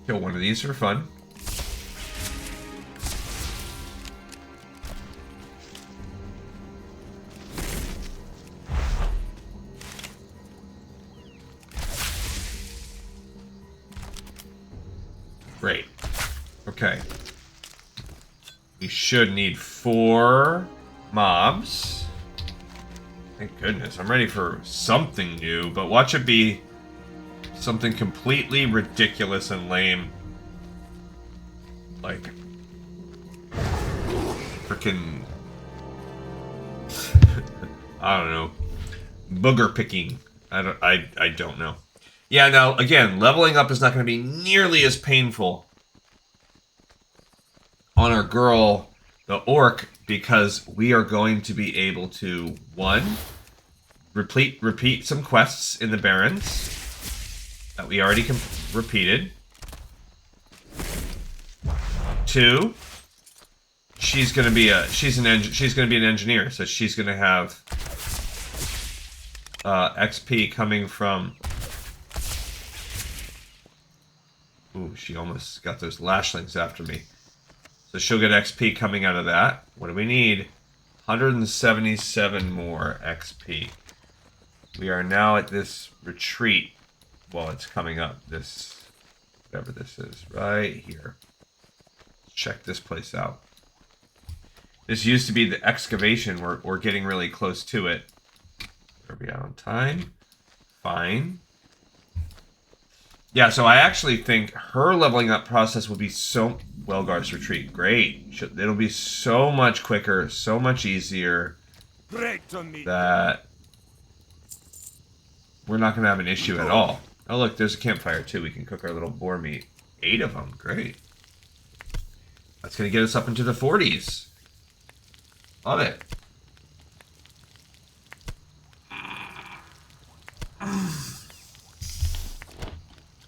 Kill one of these for fun. Great. Okay. We should need 4 mobs. Thank goodness. I'm ready for something new, but watch it be something completely ridiculous and lame. Like frickin' I don't know. Booger picking. I don't know. Yeah, now, again, leveling up is not going to be nearly as painful on our girl, the orc, because we are going to be able to, 1, repeat some quests in the Barrens that we already repeated. 2, she's going to be an engineer, so she's going to have XP coming from. Ooh, she almost got those lashlings after me. So she'll get XP coming out of that. What do we need? 177 more XP. We are now at this retreat. Well, it's coming up. This, whatever this is, right here. Check this place out. This used to be the excavation. We're getting really close to it. Are we out on time? Fine. Yeah, so I actually think her leveling up process will be so... Welgar's retreat, great. It'll be so much quicker, so much easier that we're not going to have an issue at all. Oh, look, there's a campfire, too. We can cook our little boar meat. 8 of them, great. That's going to get us up into the 40s. Love it.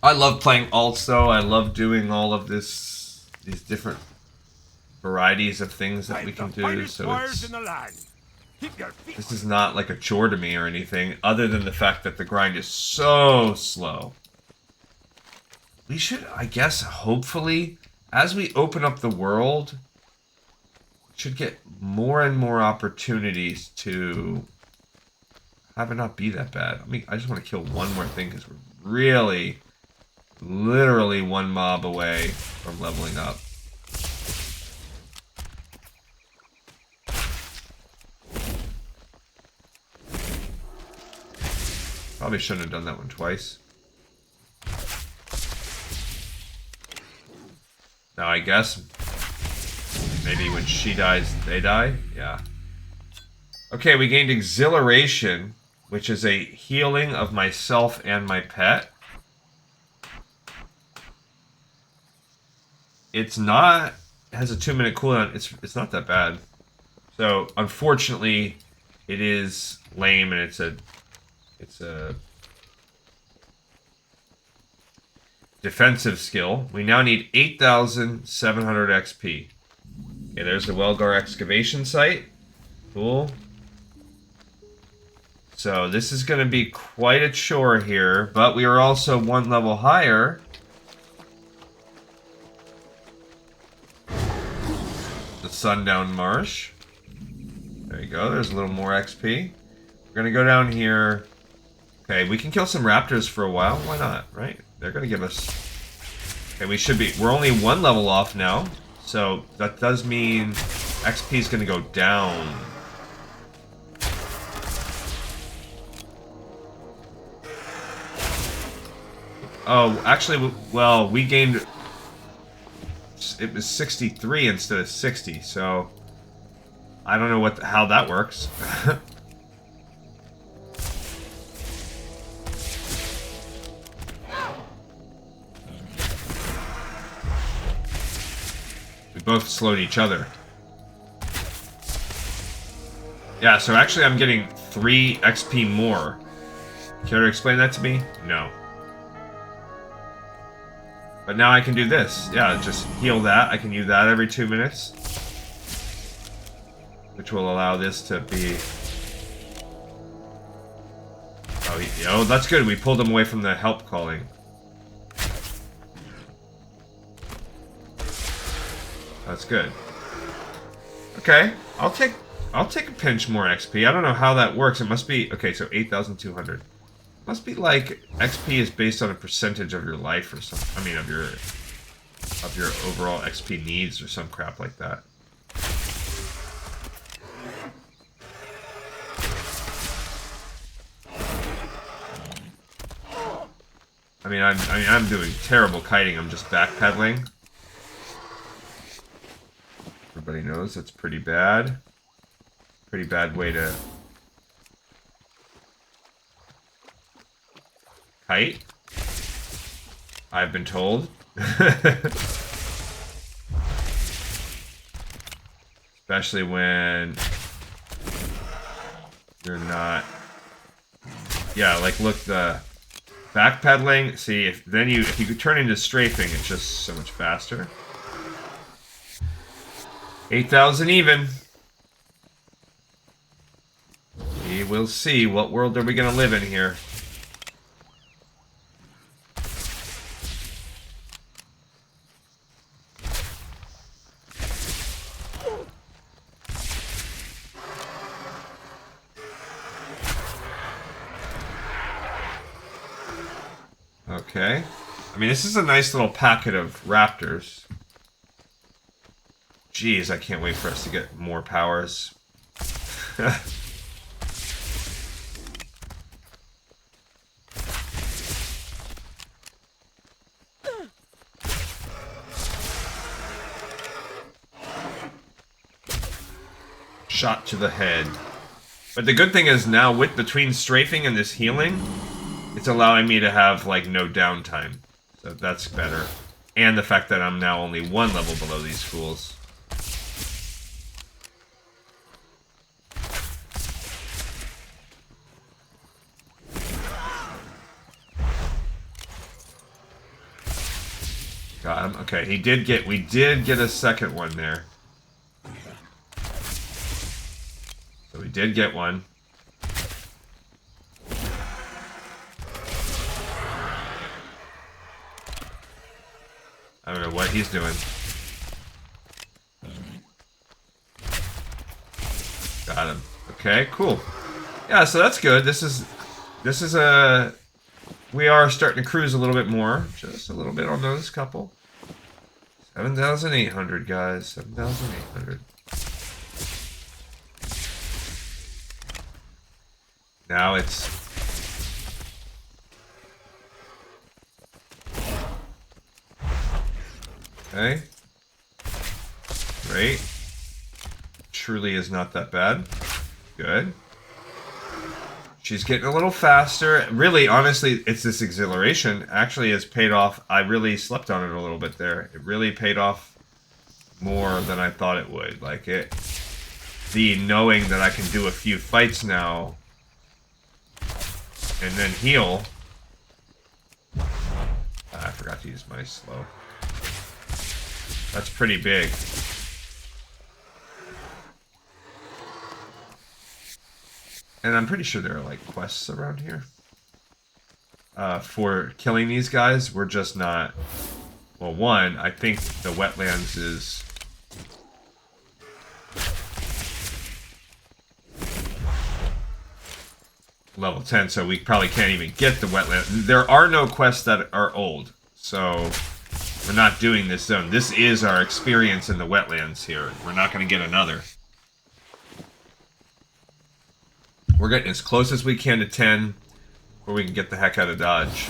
I love playing alts, though. I love doing all of these different varieties of things that we can do. So this is not like a chore to me or anything, other than the fact that the grind is so slow. We should, I guess, hopefully, as we open up the world, should get more and more opportunities to have it not be that bad. I mean, I just want to kill one more thing because we're really... literally one mob away from leveling up. Probably shouldn't have done that one twice. Now I guess maybe when she dies, they die? Yeah. Okay, we gained Exhilaration, which is a healing of myself and my pet. It's not... It has a 2-minute cooldown. It's not that bad. So, unfortunately, it is lame, and it's a defensive skill. We now need 8,700 XP. Okay, there's the Welgar excavation site. Cool. So, this is going to be quite a chore here, but we are also one level higher. Sundown Marsh. There you go. There's a little more XP. We're going to go down here. Okay, we can kill some raptors for a while. Why not, right? They're going to give us... Okay, we should be... We're only one level off now. So that does mean XP is going to go down. Oh, actually, well, we gained... It was 63 instead of 60, so I don't know how that works. We both slowed each other. Yeah, so actually I'm getting 3 XP more. Care to explain that to me? No. But now I can do this. Yeah, just heal that. I can use that every 2 minutes. Which will allow this to be... Oh, that's good. We pulled him away from the help calling. That's good. Okay, I'll take a pinch more XP. I don't know how that works. It must be... Okay, so 8,200. Must be like XP is based on a percentage of your life or something. I mean, of your overall XP needs or some crap like that. I mean, I'm doing terrible kiting. I'm just backpedaling. Everybody knows that's pretty bad. Pretty bad way to kite, I've been told. Especially when you're not... Yeah, like look, the backpedaling, see, if you could turn into strafing, it's just so much faster. 8,000 even. We will see. What world are we going to live in here? Okay. I mean, this is a nice little packet of raptors. Jeez, I can't wait for us to get more powers. shot to the head. But the good thing is now, with between strafing and this healing, it's allowing me to have, like, no downtime. So that's better. And the fact that I'm now only 1 level below these fools. Got him. Okay, we did get a second one there. So we did get one. I don't know what he's doing. Got him. Okay, cool. Yeah, so that's good. This is a... We are starting to cruise a little bit more. Just a little bit on those couple. 7,800, guys. 7,800. Now it's... Okay. Great. Truly is not that bad. Good. She's getting a little faster. Really, honestly, it's this exhilaration actually has paid off. I really slept on it a little bit there. It really paid off more than I thought it would. Like it, the knowing that I can do a few fights now and then heal. I forgot to use my slow. That's pretty big. And I'm pretty sure there are, like, quests around here. For killing these guys, we're just not... Well, one, I think the wetlands is... level 10, so we probably can't even get the wetland. There are no quests that are old, so we're not doing this zone. This is our experience in the wetlands here. We're not going to get another. We're getting as close as we can to 10, where we can get the heck out of Dodge.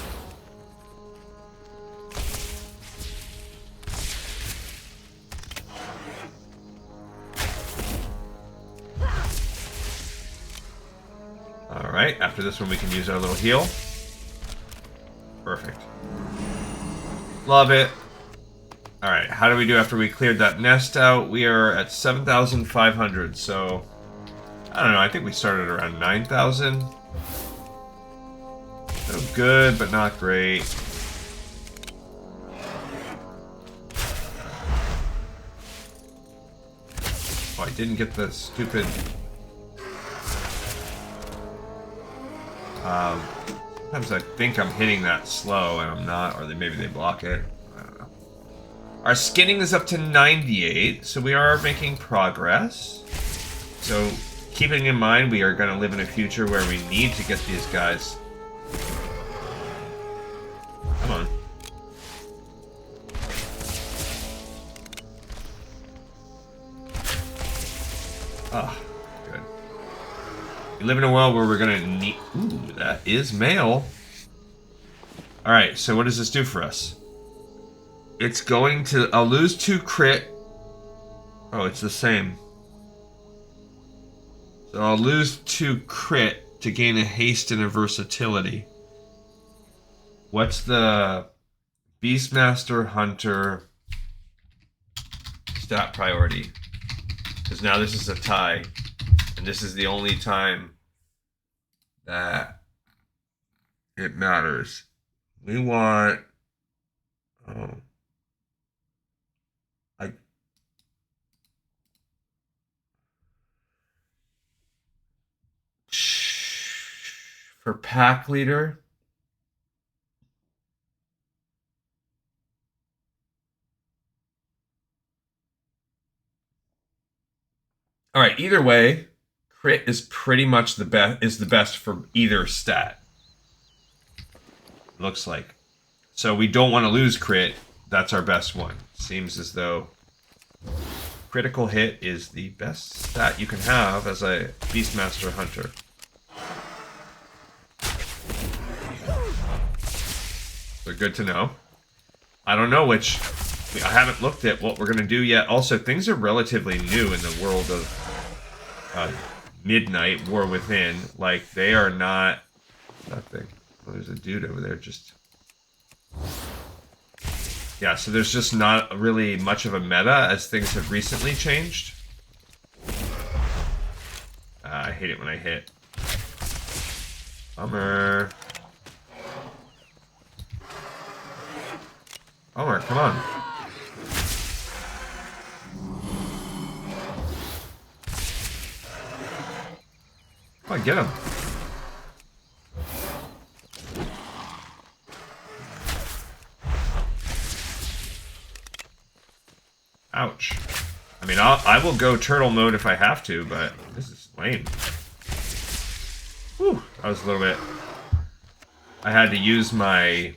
Alright, after this one we can use our little heal. Perfect. Love it. Alright, how do we do after we cleared that nest out? We are at 7,500, so... I don't know, I think we started around 9,000. So good, but not great. Oh, I didn't get the stupid... sometimes I think I'm hitting that slow and I'm not, or maybe they block it. I don't know. Our skinning is up to 98, so we are making progress. So... keeping in mind, we are going to live in a future where we need to get these guys. Come on. Ah, good. We live in a world where we're going to need... Ooh, that is mail. Alright, so what does this do for us? It's going to... I'll lose 2 crit. Oh, it's the same. So I'll lose 2 crit to gain a haste and a versatility. What's the Beastmaster Hunter stat priority? Because now this is a tie. And this is the only time that it matters. We want... Oh. For pack leader, all right. Either way, crit is pretty much the best. Is the best for either stat. Looks like. So we don't want to lose crit. That's our best one. Seems as though critical hit is the best stat you can have as a Beastmaster Hunter. So good to know. I don't know which... I haven't looked at what we're going to do yet. Also, things are relatively new in the world of Midnight, War Within. Like, they are not... That thing. Oh, there's a dude over there just... Yeah, so there's just not really much of a meta as things have recently changed. I hate it when I hit. Bummer. Bummer, come on. Come on, get him. Ouch. I mean, I will go turtle mode if I have to, but this is lame. Whew, that was a little bit... I had to use my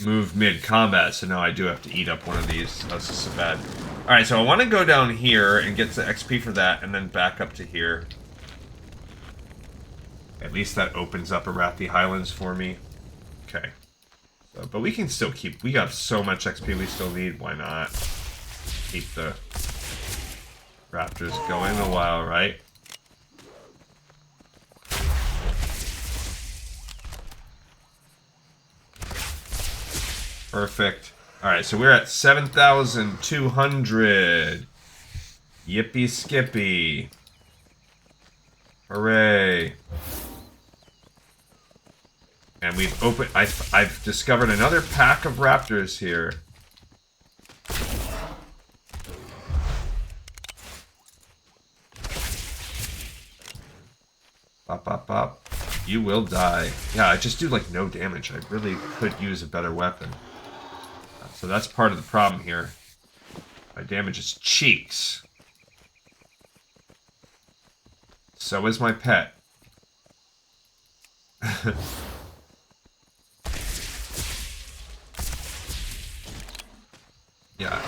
move mid-combat, so now I do have to eat up one of these. That's just so bad. Alright, so I want to go down here and get the XP for that, and then back up to here. At least that opens up Arathi Highlands for me. Okay. So, but we can still keep... We got so much XP we still need. Why not? Keep the raptors going a while, right? Perfect. Alright, so we're at 7,200. Yippee skippy. Hooray. And we've opened... I've discovered another pack of raptors here. Bop, bop, bop. You will die. Yeah, I just do, like, no damage. I really could use a better weapon. So that's part of the problem here. My damage is cheeks. So is my pet. Yeah.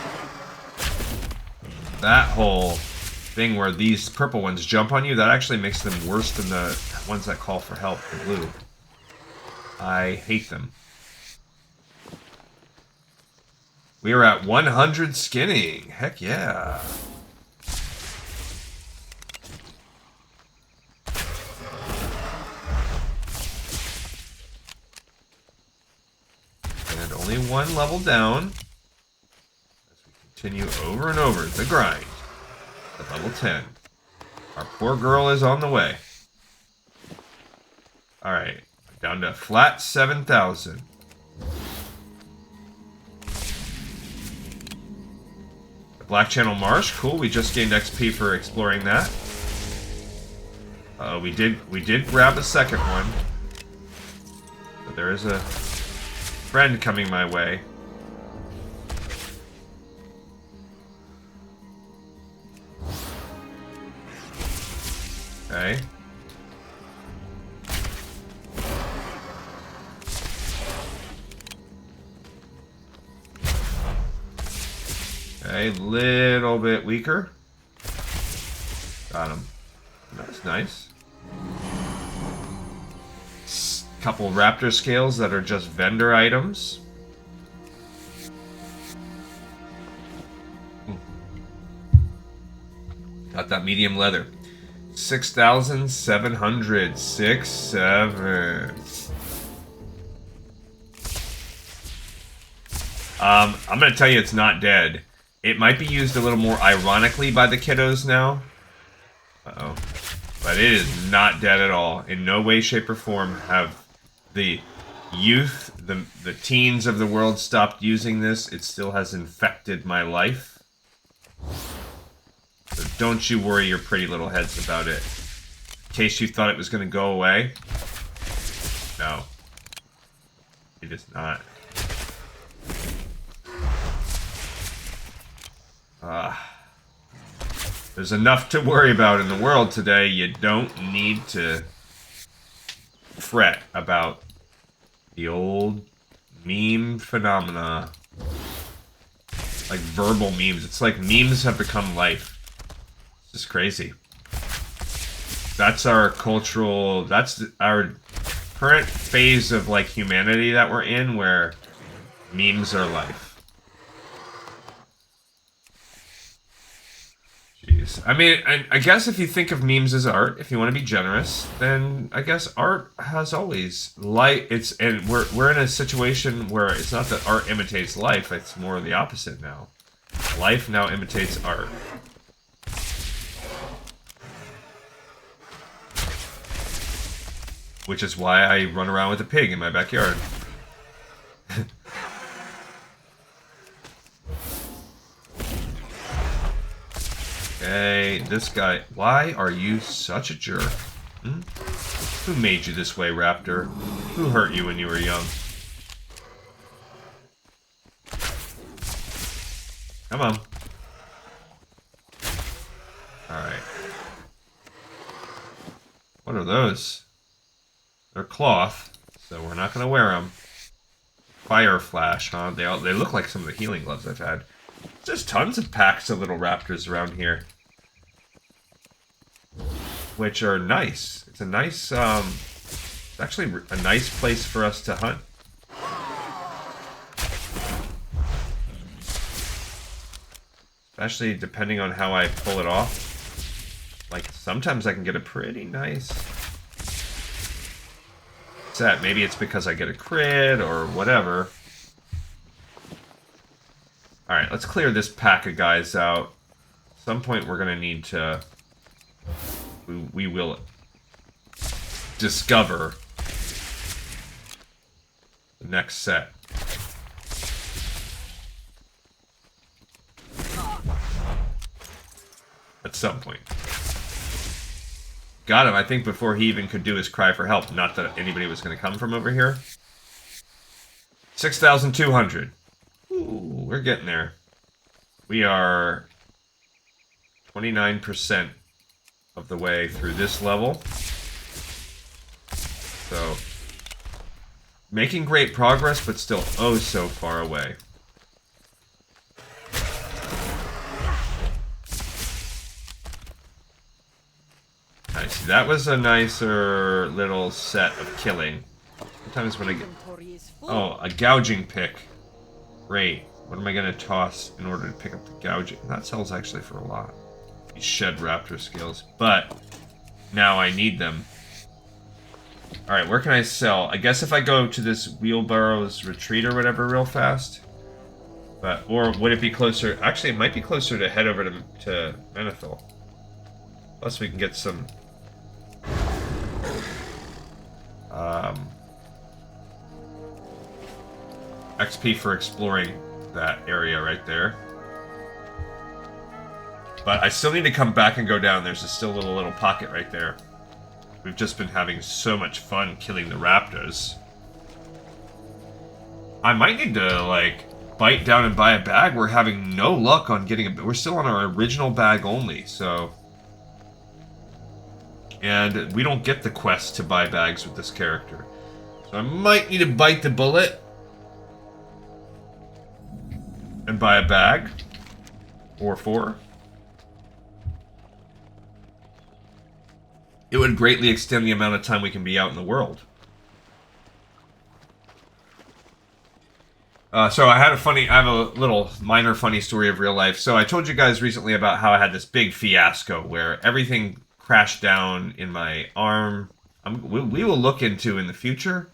That whole thing where these purple ones jump on you, that actually makes them worse than the ones that call for help, the blue. I hate them. We are at 100 skinning. Heck yeah. And only one level down. As we continue over and over the grind. At level 10. Our poor girl is on the way. Alright. Down to flat 7,000. Black Channel Marsh, cool. We just gained XP for exploring that. We did grab a second one. But there is a friend coming my way. Okay. Okay, little bit weaker. Got him. That's nice. Couple raptor scales that are just vendor items. Got that medium leather. 6,700. 6,700. I'm gonna tell you it's not dead. It might be used a little more ironically by the kiddos now. Uh-oh. But it is not dead at all. In no way, shape, or form have the youth, the teens of the world stopped using this. It still has infected my life. So don't you worry your pretty little heads about it. In case you thought it was going to go away. No. It is not. There's enough to worry about in the world today. You don't need to fret about the old meme phenomena. Like verbal memes. It's like memes have become life. It's just crazy. That's our cultural... That's our current phase of like humanity that we're in, where memes are life. Jeez. I mean, I guess if you think of memes as art, if you want to be generous, then I guess art has always and we're in a situation where it's not that art imitates life, it's more the opposite now. Life now imitates art. Which is why I run around with a pig in my backyard. Okay, this guy. Why are you such a jerk? Hmm? Who made you this way, Raptor? Who hurt you when you were young? Come on. Alright. What are those? They're cloth, so we're not going to wear them. Fire flash, huh? They look like some of the healing gloves I've had. There's tons of packs of little raptors around here. Which are nice. It's a nice, it's actually a nice place for us to hunt. Especially depending on how I pull it off. Like, sometimes I can get a pretty nice set. Maybe it's because I get a crit or whatever. Alright, let's clear this pack of guys out. At some point we're going to need to... We will discover the next set. At some point. Got him, I think, before he even could do his cry for help. Not that anybody was going to come from over here. 6,200. Ooh, we're getting there. We are 29% of the way through this level. So, making great progress, but still oh so far away. Nice. That was a nicer little set of killing. Sometimes when I get... Oh, a gouging pick. Great. What am I going to toss in order to pick up the gouging? That sells actually for a lot. These shed raptor skills. But now I need them. Alright, where can I sell? I guess if I go to this wheelbarrow's retreat or whatever real fast. But, or would it be closer? Actually, it might be closer to head over to Menethil. Plus we can get some... XP for exploring that area right there. But I still need to come back and go down. There's still a little pocket right there. We've just been having so much fun killing the raptors. I might need to, like, bite down and buy a bag. We're having no luck on getting a... We're still on our original bag only, so... And we don't get the quest to buy bags with this character. So I might need to bite the bullet. And buy a bag. Or 4. It would greatly extend the amount of time we can be out in the world. So I have a little minor funny story of real life. So I told you guys recently about how I had this big fiasco where everything crashed down in my arm. We will look into in the future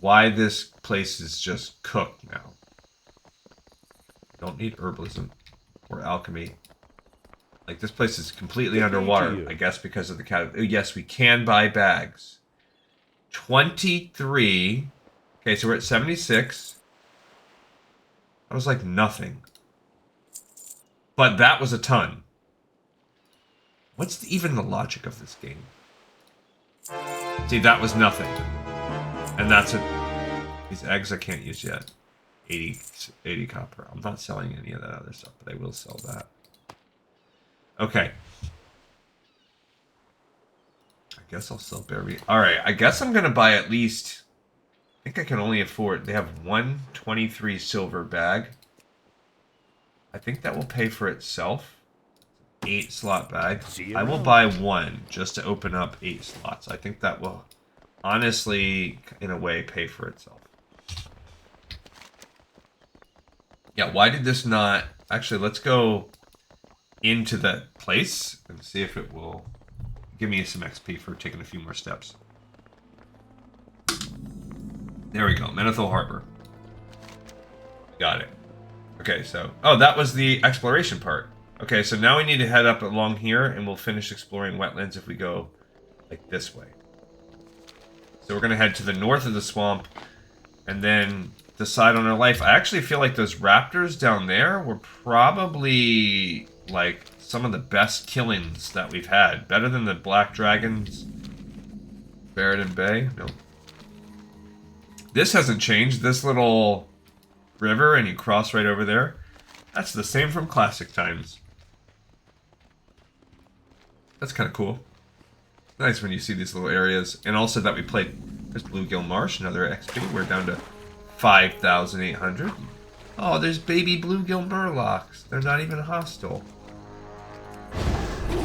why this place is just cooked now. Don't need herbalism or alchemy. Like, this place is completely underwater. I guess because of the cat. Yes, we can buy bags. 23. Okay, so we're at 76. That was like nothing. But that was a ton. What's even the logic of this game? See, that was nothing. And that's it. These eggs I can't use yet. 80 copper. I'm not selling any of that other stuff, but I will sell that. Okay. I guess I'll sell berry. Alright, I guess I'm going to buy at least... I think I can only afford... They have 123 silver bag. I think that will pay for itself. 8 slot bag. I will buy 1 just to open up 8 slots. I think that will honestly, in a way, pay for itself. Yeah, why did this not... Actually, let's go into the place and see if it will give me some XP for taking a few more steps. There we go. Menethil Harbor. Got it. Okay, so... Oh, that was the exploration part. Okay, so now we need to head up along here, and we'll finish exploring wetlands if we go, like, this way. So we're going to head to the north of the swamp, and then decide on our life. I actually feel like those raptors down there were probably, like, some of the best killings that we've had. Better than the black dragons. Barrett Bay? No. This hasn't changed. This little river, and you cross right over there. That's the same from classic times. That's kind of cool. Nice when you see these little areas. And also that we played... There's Bluegill Marsh, another XP. We're down to 5,800. Oh, there's baby Bluegill Murlocs. They're not even hostile.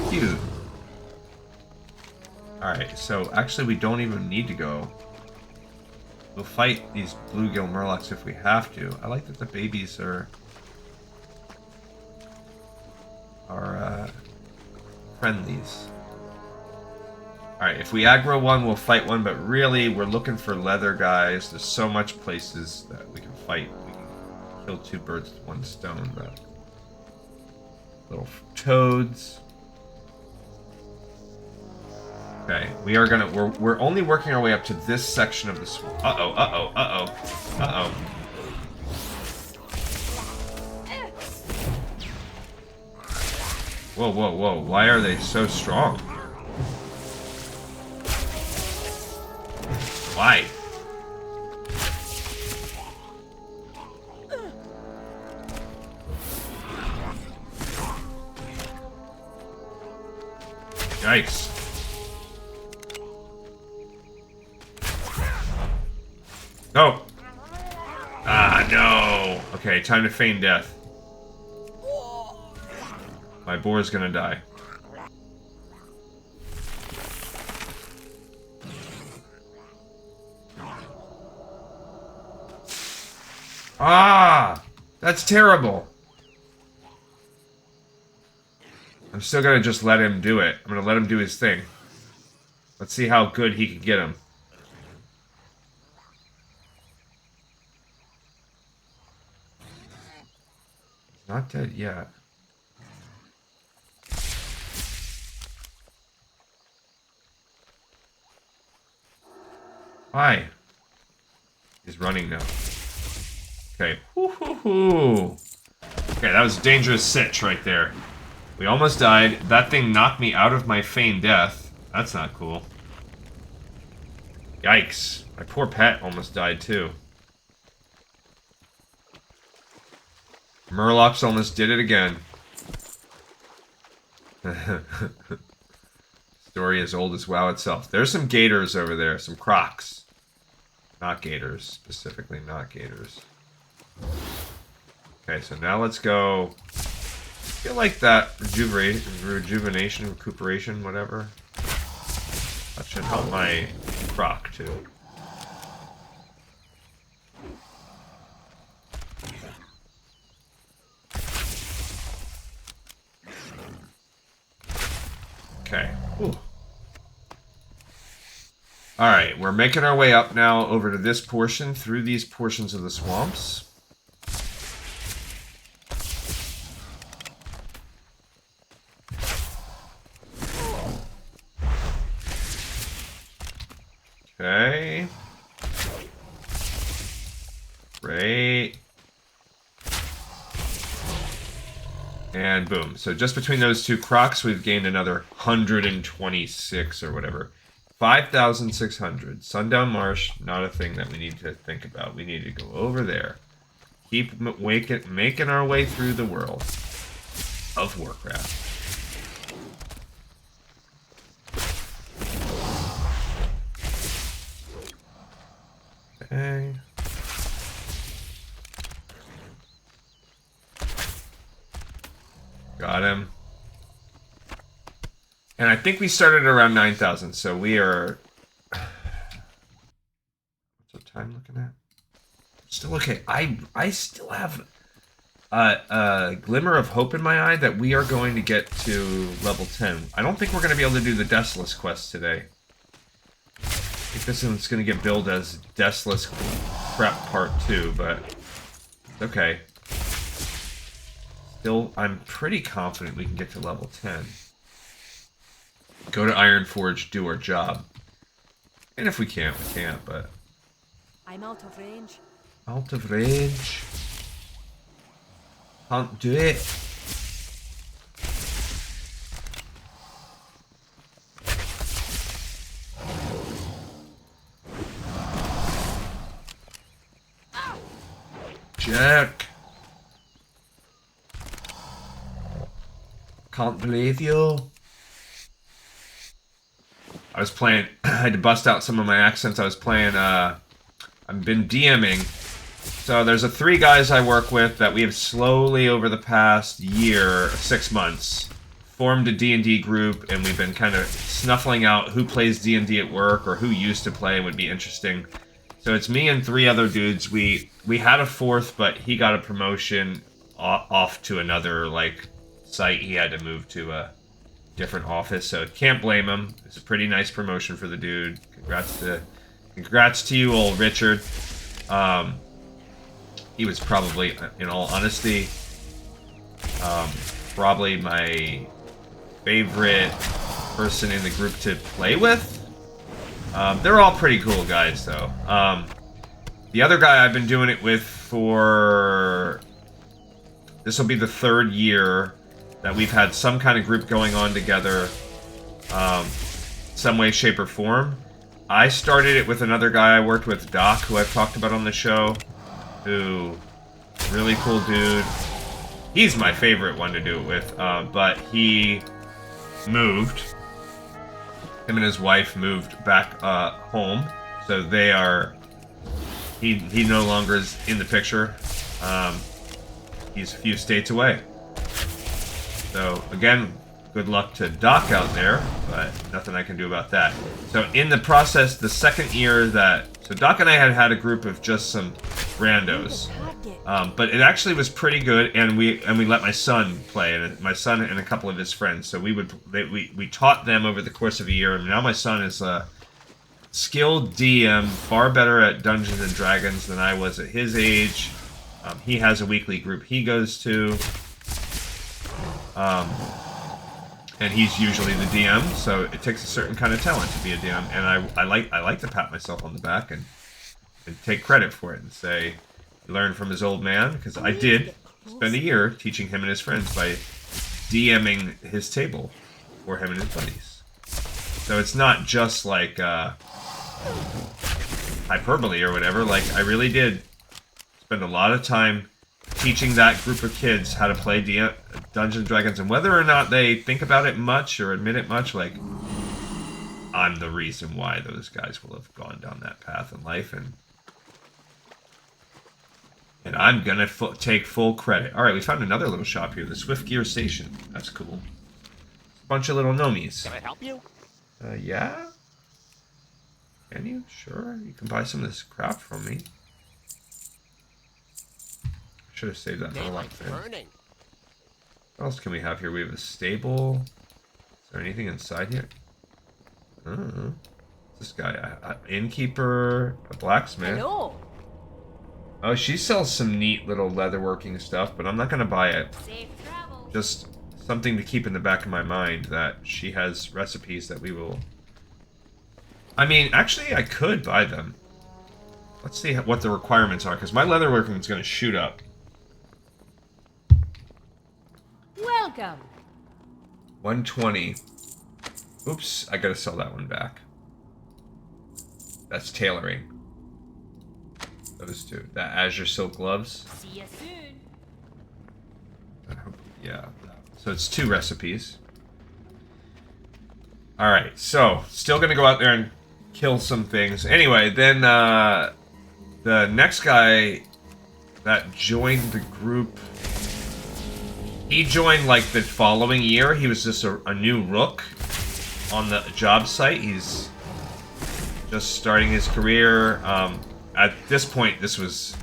Cute. Alright, so actually we don't even need to go. We'll fight these Bluegill Murlocs if we have to. I like that the babies are friendlies. Alright, if we aggro one, we'll fight one, but really, we're looking for leather guys. There's so much places that we can fight. We can kill two birds with one stone, but... Little toads. Okay, we are gonna... We're only working our way up to this section of the swamp. Uh-oh, uh-oh, uh-oh, uh-oh. Whoa, whoa, whoa. Why are they so strong? Why? Yikes. No! Ah, no! Okay, time to feign death. My boar's gonna die. Ah! That's terrible. I'm still gonna just let him do it. I'm gonna let him do his thing. Let's see how good he can get him. Not dead yet. Why? He's running now. Okay. Woo-hoo-hoo. Okay, that was a dangerous sitch right there. We almost died. That thing knocked me out of my feigned death. That's not cool. Yikes. My poor pet almost died too. Murlocs almost did it again. Story as old as WoW itself. There's some gators over there. Some crocs. Not gators. Specifically not gators. Okay, so now let's go... I feel like that rejuvenation, recuperation, whatever. That should help my croc too. Okay. Alright, we're making our way up now over to this portion, through these portions of the swamps. Okay. Great. And boom. So just between those two crocs, we've gained another 126 or whatever. 5,600. Sundown Marsh, not a thing that we need to think about. We need to go over there. Keep making our way through the world of Warcraft. Okay. Got him. And I think we started around 9,000, so we are... What's the time looking at? Still okay. I still have glimmer of hope in my eye that we are going to get to level 10. I don't think we're going to be able to do the Desolace quest today. I think this one's going to get billed as Desolace Prep Part 2, but okay. Still, I'm pretty confident we can get to level 10. Go to Ironforge, do our job. And if we can't, we can't, but... I'm out of range. Out of range. Can't do it. Jerk. Can't believe you. I was playing, I had to bust out some of my accents. I was playing, I've been DMing. So there's 3 guys I work with that we have slowly over the past year, 6 months, formed a D&D group, and we've been kind of snuffling out who plays D&D at work or who used to play and would be interesting. So it's me and 3 other dudes. We had a 4th, but he got a promotion off to another like site. He had to move to a different office, so can't blame him. It's a pretty nice promotion for the dude. Congrats to you, old Richard. He was probably, in all honesty, probably my favorite person in the group to play with. They're all pretty cool guys, though. The other guy I've been doing it with for... This will be the 3rd year that we've had some kind of group going on together, some way, shape, or form. I started it with another guy I worked with, Doc, who I've talked about on the show, who, really cool dude. He's my favorite one to do it with, but he moved. Him and his wife moved back home, so they are... He no longer is in the picture. He's a few states away. So, again, good luck to Doc out there, but nothing I can do about that. So, in the process, the 2nd year that... So, Doc and I had a group of just some randos. But it actually was pretty good, and we let my son play, and my son and a couple of his friends. So, we taught them over the course of a year, and now my son is a skilled DM, far better at Dungeons and Dragons than I was at his age. He has a weekly group he goes to. And he's usually the DM, so it takes a certain kind of talent to be a DM. And I like to pat myself on the back and take credit for it and say, learn from his old man, because I did spend a year teaching him and his friends by DMing his table for him and his buddies. So it's not just like hyperbole or whatever. Like, I really did spend a lot of time teaching that group of kids how to play Dungeons & Dragons, and whether or not they think about it much or admit it much, like, I'm the reason why those guys will have gone down that path in life, and I'm gonna take full credit. Alright, we found another little shop here, the Swift Gear Station. That's cool. Bunch of little gnomies. Can I help you? Yeah? Can you? Sure. You can buy some of this crap from me. Should have saved that for a lot thing. What else can we have here? We have a stable. Is there anything inside here? I don't know. This guy, innkeeper, a blacksmith. Hello. Oh, she sells some neat little leatherworking stuff, but I'm not gonna buy it. Safe travel. Just something to keep in the back of my mind that she has recipes that we will... I mean, actually, I could buy them. Let's see what the requirements are, because my leatherworking is gonna shoot up. Welcome. 120. Oops, I gotta sell that one back. That's tailoring. Those two. That Azure Silk Gloves. See you soon. Yeah. So it's 2 recipes. Alright, so still gonna go out there and kill some things. Anyway, then the next guy that joined the group, he joined like the following year. He was just a new rook on the job site. He's just starting his career. At this point, this was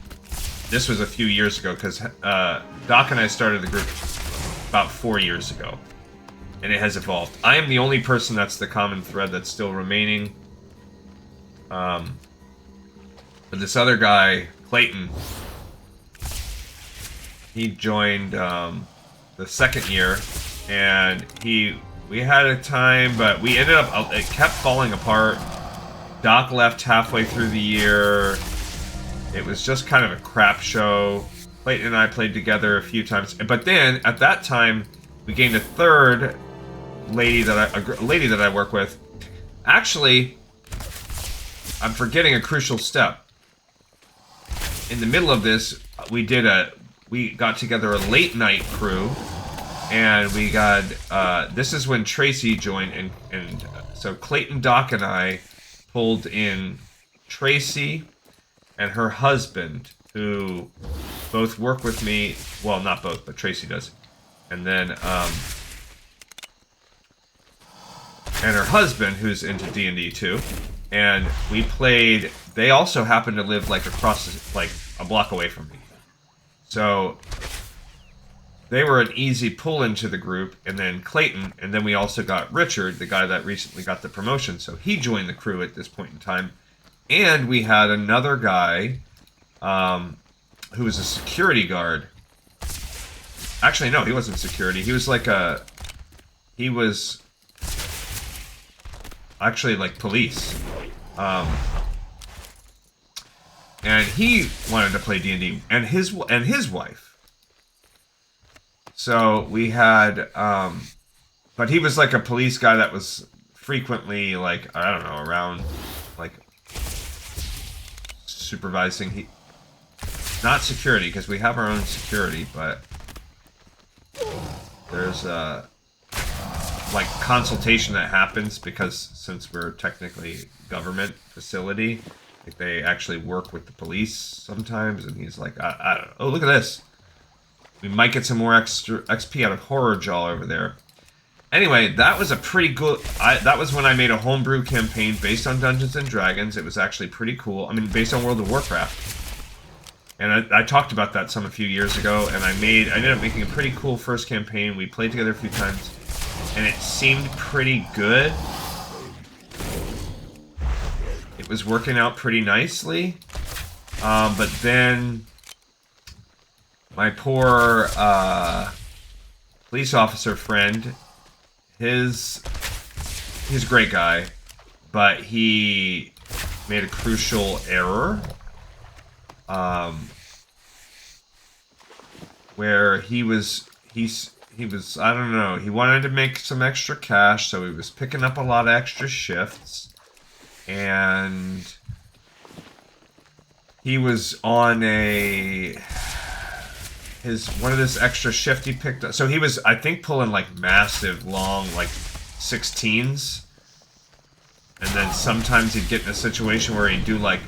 this was a few years ago, because Doc and I started the group about 4 years ago. And it has evolved. I am the only person that's the common thread that's still remaining. But this other guy, Clayton, he joined the second year, and we had a time, but we ended up, it kept falling apart. Doc left halfway through the year. It was just kind of a crap show. Clayton and I played together a few times, but then at that time we gained a third lady that I work with. Actually, I'm forgetting a crucial step. In the middle of this, we got together a late night crew, and we got this is when Tracy joined, and so Clayton, Doc, and I pulled in Tracy and her husband, who both work with me. Well, not both, but Tracy does. And then and her husband, who's into D&D too. And we played. They also happened to live like across, like a block away from me. So they were an easy pull into the group. And then Clayton, and then we also got Richard, the guy that recently got the promotion. So he joined the crew at this point in time. And we had another guy who was a security guard. Actually, no, he wasn't security. He was like he was actually like police. And he wanted to play D&D, and his wife. So we had, but he was like a police guy that was frequently, like, I don't know, around, like, supervising. Not security, because we have our own security, but there's like consultation that happens, because since we're technically government facility, like, they actually work with the police sometimes, and he's like, I don't know. Oh, look at this. We might get some more extra XP out of Horror Jaw over there. Anyway, that was a pretty good... that was when I made a homebrew campaign based on Dungeons & Dragons. It was actually pretty cool. I mean, based on World of Warcraft. And I talked about that a few years ago, and I ended up making a pretty cool first campaign. We played together a few times, and it seemed pretty good. It was working out pretty nicely. But then my poor police officer friend, he's a great guy, but he made a crucial error. Where he was, I don't know, he wanted to make some extra cash, so he was picking up a lot of extra shifts, and he was on one of this extra shift he picked up, so he was, I think, pulling like massive, long, like 16s, and then sometimes he'd get in a situation where he'd do like,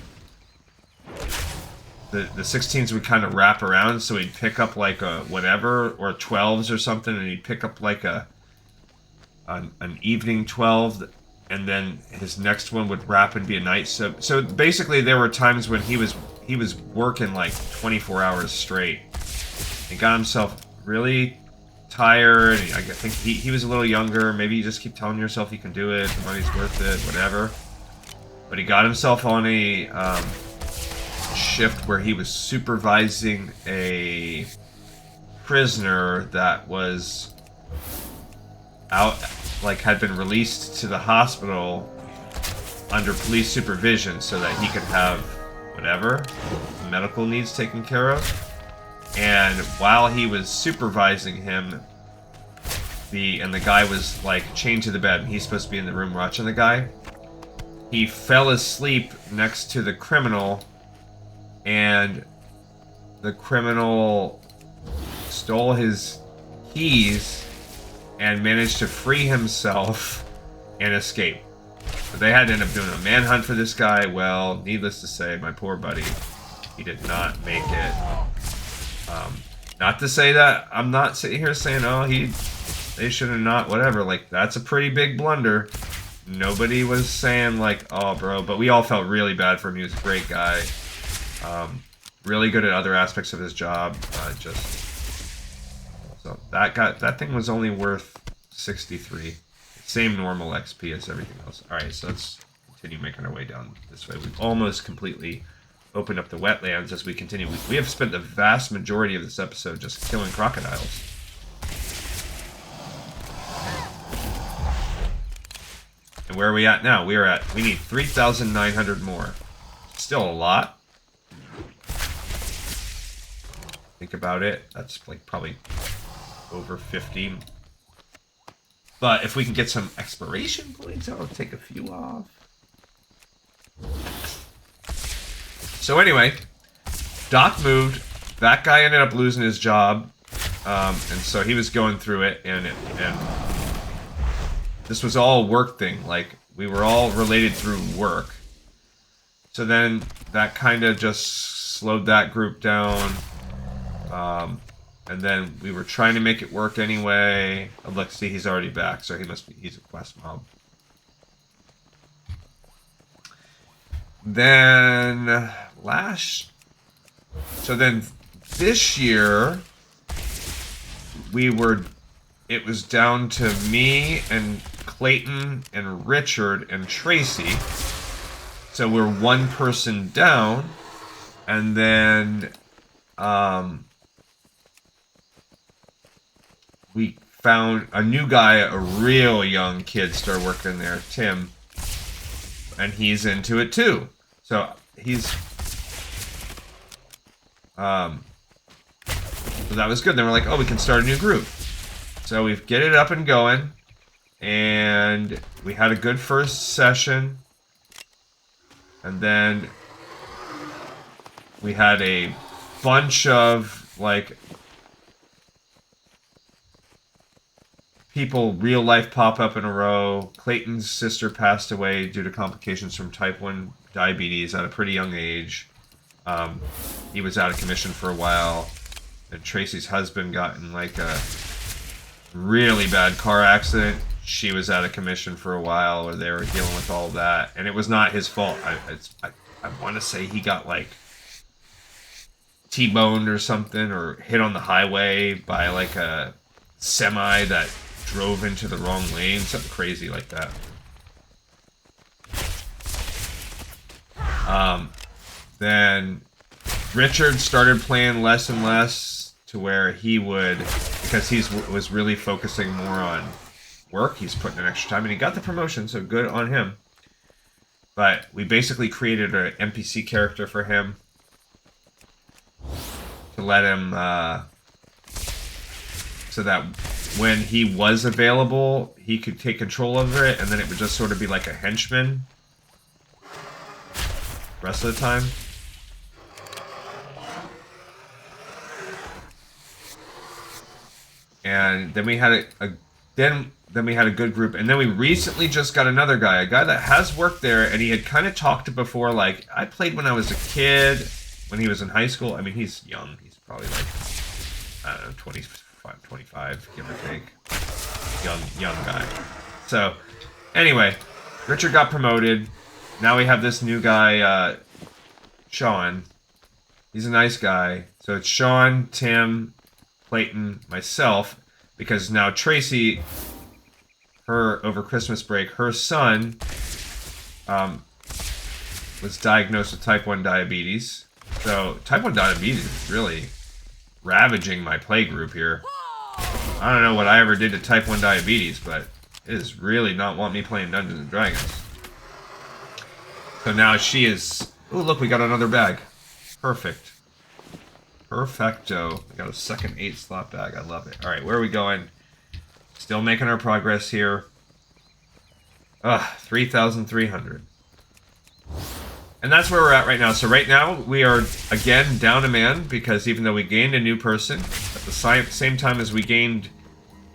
the 16s would kind of wrap around, so he'd pick up like a whatever, or 12s or something, and he'd pick up like an evening 12, and then his next one would wrap and be a night. So basically there were times when he was working like 24 hours straight. He got himself really tired. I think he was a little younger. Maybe you just keep telling yourself you can do it, the money's worth it, whatever. But he got himself on a shift where he was supervising a prisoner that was out, like, had been released to the hospital under police supervision so that he could have whatever medical needs taken care of. And while he was supervising him, the guy was like chained to the bed, and he's supposed to be in the room watching the guy. He fell asleep next to the criminal, and the criminal stole his keys and managed to free himself and escape. But they had to end up doing a manhunt for this guy. Well, needless to say, my poor buddy, he did not make it. Not to say that I'm not sitting here saying, oh, they should have not, whatever. Like, that's a pretty big blunder. Nobody was saying like, oh, bro, but we all felt really bad for him. He was a great guy. really good at other aspects of his job. So that thing was only worth 63. Same normal XP as everything else. All right, so let's continue making our way down this way. We've almost completely opened up the wetlands as we continue. We have spent the vast majority of this episode just killing crocodiles. And where are we at now? We need 3,900 more. Still a lot. Think about it. That's like probably over 50. But if we can get some exploration points, I'll take a few off. So anyway, Doc moved. That guy ended up losing his job. And so he was going through it, and this was all a work thing. Like, we were all related through work. So then that kind of just slowed that group down. And then we were trying to make it work anyway. Oh, look, see, he's already back, so he's a quest mob. Then this year, it was down to me and Clayton and Richard and Tracy. So we're one person down, and then we found a new guy, a real young kid, started working there, Tim, and he's into it too. So so that was good. Then we're like, oh, we can start a new group. So we've get it up and going, and we had a good first session, and then we had a bunch of like people real life pop up in a row. Clayton's sister passed away due to complications from type 1 diabetes at a pretty young age. He was out of commission for a while. And Tracy's husband got in like a really bad car accident. She was out of commission for a while, where they were dealing with all that. And it was not his fault. I want to say he got like T-boned or something, or hit on the highway by like a semi that drove into the wrong lane, something crazy like that. Then Richard started playing less and less, to where he would, because he was really focusing more on work, he's putting in extra time, and he got the promotion, so good on him. But we basically created an NPC character for him to let him, so that when he was available, he could take control over it, and then it would just sort of be like a henchman the rest of the time. And then we had then we had a good group, and then we recently just got another guy, a guy that has worked there, and he had kind of talked before, like, I played when I was a kid, when he was in high school. I mean, he's young. He's probably like, I don't know, 25, give or take. Young guy. So, anyway, Richard got promoted. Now we have this new guy, Sean. He's a nice guy. So it's Sean, Tim, Clayton, myself, because now Tracy, over Christmas break, her son was diagnosed with type 1 diabetes. So type 1 diabetes is really ravaging my play group here. I don't know what I ever did to type 1 diabetes, but it is really not want me playing Dungeons and Dragons. So now she is... Oh, look, we got another bag. Perfect. Perfecto. We got a second 8-slot bag. I love it. Alright, where are we going? Still making our progress here. 3,300. And that's where we're at right now. So right now, we are, again, down a man, because even though we gained a new person, at the same time as we gained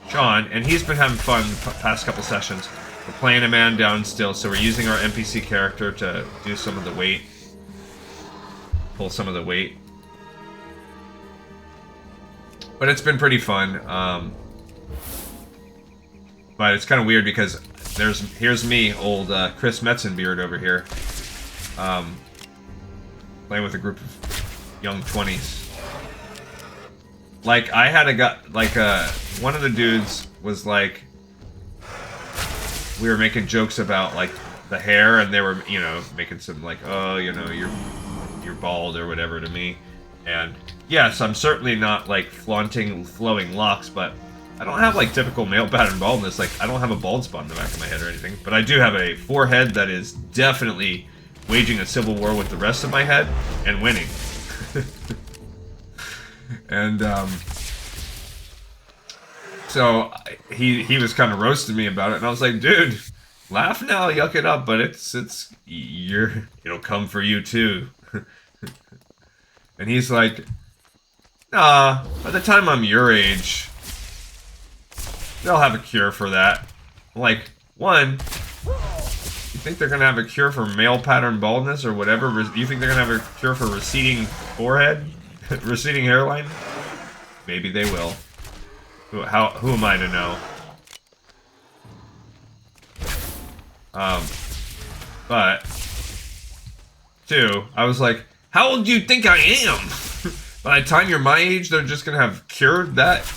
Sean, and he's been having fun the past couple sessions, we're playing a man down still, so we're using our NPC character to do some of the weight. Pull some of the weight. But it's been pretty fun. But it's kind of weird because here's me, old Chris Metzenbeard over here, playing with a group of young 20s. Like, I had a guy, like, one of the dudes was like, we were making jokes about, like, the hair, and they were, you know, making some, like, oh, you know, you're bald or whatever to me. And, yes, I'm certainly not, like, flaunting flowing locks, but I don't have, like, typical male pattern baldness. Like, I don't have a bald spot in the back of my head or anything. But I do have a forehead that is definitely waging a civil war with the rest of my head and winning. And, so he was kind of roasting me about it, and I was like, dude, laugh now, yuck it up, but it'll come for you too. And he's like, nah, by the time I'm your age, they'll have a cure for that. I'm like, one, you think they're gonna have a cure for male pattern baldness or whatever? You think they're gonna have a cure for receding forehead? Receding hairline? Maybe they will. Who am I to know? But two, I was like, how old do you think I am? By the time you're my age, they're just gonna have cured that?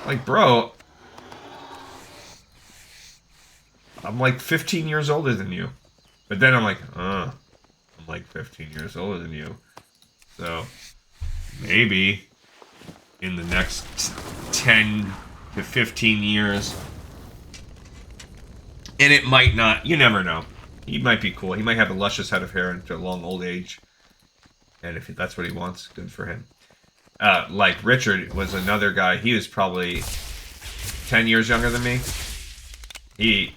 Like, bro, I'm like 15 years older than you. But then I'm like, I'm like 15 years older than you. So, maybe in the next 10 to 15 years. And it might not. You never know. He might be cool. He might have a luscious head of hair into a long old age. And if that's what he wants, good for him. Like Richard was another guy. He was probably 10 years younger than me. He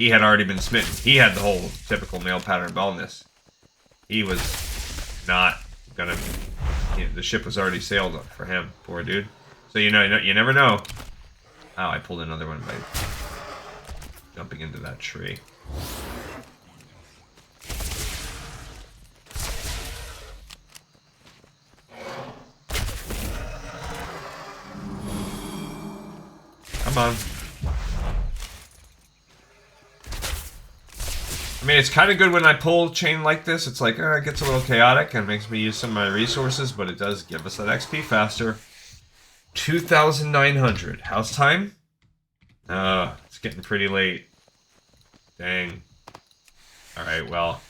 had already been smitten. He had the whole typical male pattern baldness. He was not gonna... the ship was already sailed up for him. Poor dude. So you never know. Oh, I pulled another one by jumping into that tree. Come on. I mean, it's kind of good when I pull chain like this. It's like, it gets a little chaotic and makes me use some of my resources, but it does give us that XP faster. 2,900. House time? It's getting pretty late. Dang. Alright, well,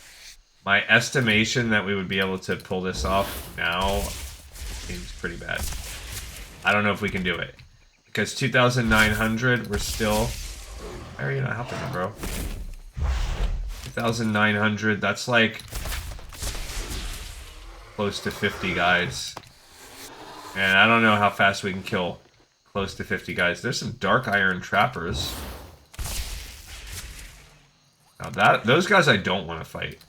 my estimation that we would be able to pull this off now seems pretty bad. I don't know if we can do it. Because 2,900, we're still... Why are you not helping me, bro? 2,900, that's like... close to 50 guys. And I don't know how fast we can kill close to 50 guys. There's some dark iron trappers. Now those guys I don't want to fight.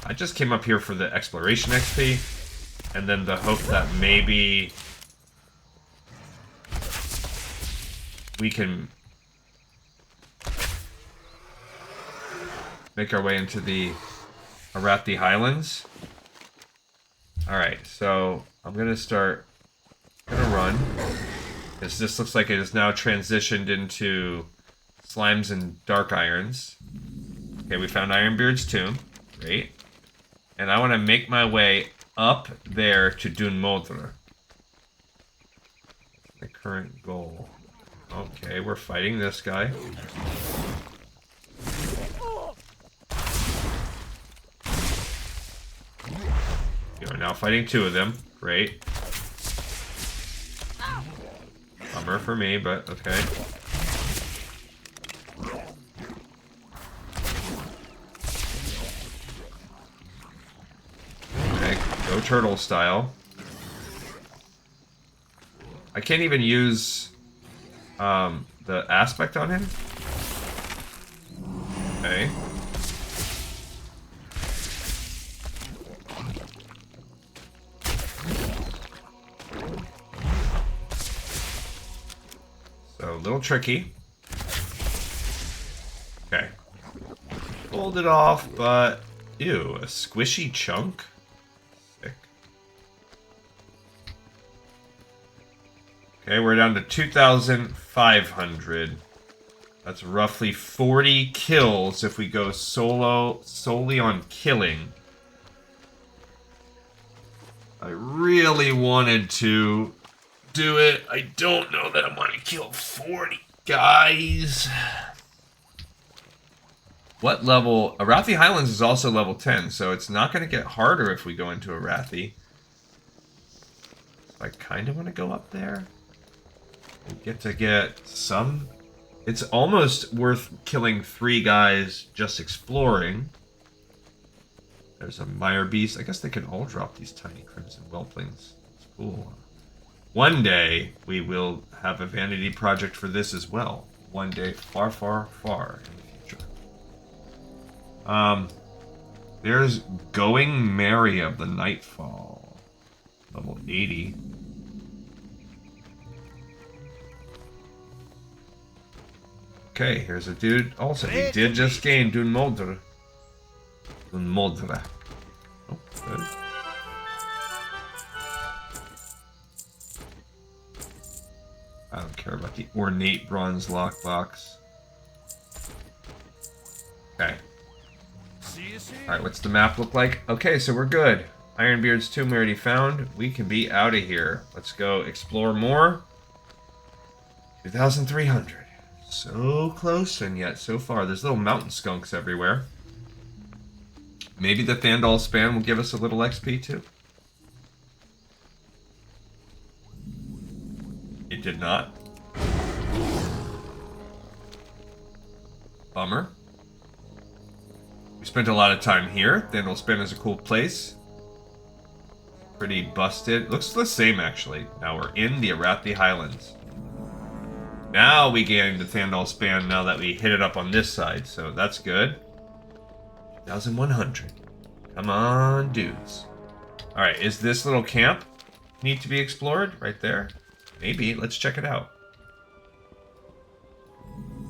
I just came up here for the exploration XP. And then the hope that maybe... we can make our way into the Arathi Highlands. Alright, so I'm gonna run. This looks like it has now transitioned into slimes and dark irons. Okay, we found Ironbeard's tomb. Great. And I want to make my way up there to Dun Modr. The current goal. Okay, we're fighting this guy. We are now fighting two of them. Great. Bummer for me, but okay. Okay, go turtle style. I can't even use the aspect on him. Okay. So, a little tricky. Okay. Pulled it off, but... ew, a squishy chunk? Sick. Okay, we're down to 2,500 That's roughly 40 kills if we go solely on killing. I really wanted to do it. I don't know that I want to kill 40 guys. What level? Arathi Highlands is also level 10, so it's not going to get harder if we go into Arathi. So I kind of want to go up there. We get some. It's almost worth killing 3 guys just exploring. There's a Mire Beast. I guess they can all drop these tiny Crimson Whelplings. It's cool. One day, we will have a vanity project for this as well. One day, far, far, far in the future. There's Going Merry of the Nightfall. Level 80. Okay, here's a dude. Also, he did just gain Dunmoldr. Dunmoldr. Oh, good. I don't care about the ornate bronze lockbox. Okay. Alright, what's the map look like? Okay, so we're good. Ironbeard's tomb we already found. We can be out of here. Let's go explore more. 2,300. So close and yet so far. There's little mountain skunks everywhere. Maybe the Thandal Span will give us a little XP too. It did not. Bummer. We spent a lot of time here. Thandal Span is a cool place. Pretty busted. Looks the same actually. Now we're in the Arathi Highlands. Now we gain the Thandal Span now that we hit it up on this side, so that's good. 2,100. Come on, dudes. Alright, is this little camp need to be explored? Right there? Maybe. Let's check it out.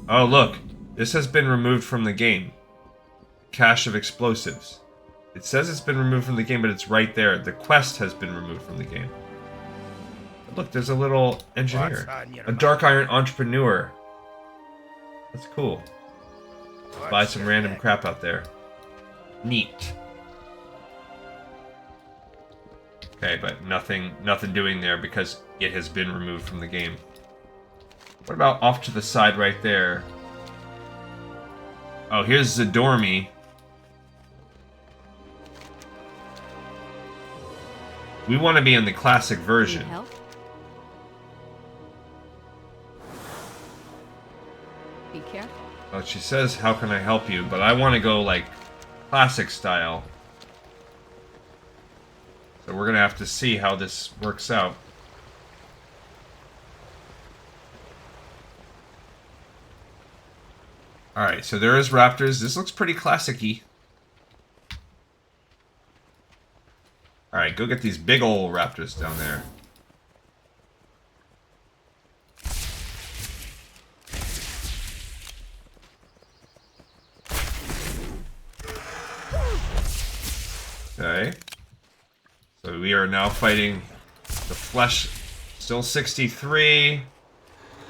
Oh, look. This has been removed from the game. Cache of explosives. It says it's been removed from the game, but it's right there. The quest has been removed from the game. Look, there's a little engineer. A dark iron entrepreneur. That's cool. Buy some random crap out there. Neat. Okay, but nothing doing there because it has been removed from the game. What about off to the side right there? Oh, here's Zadormi. We want to be in the classic version. Need help? Be careful. Well, she says, how can I help you? But I want to go, like, classic style. So we're going to have to see how this works out. Alright, so there is raptors. This looks pretty classic-y. Alright, go get these big ol' raptors down there. Okay. So we are now fighting the flesh. Still 63.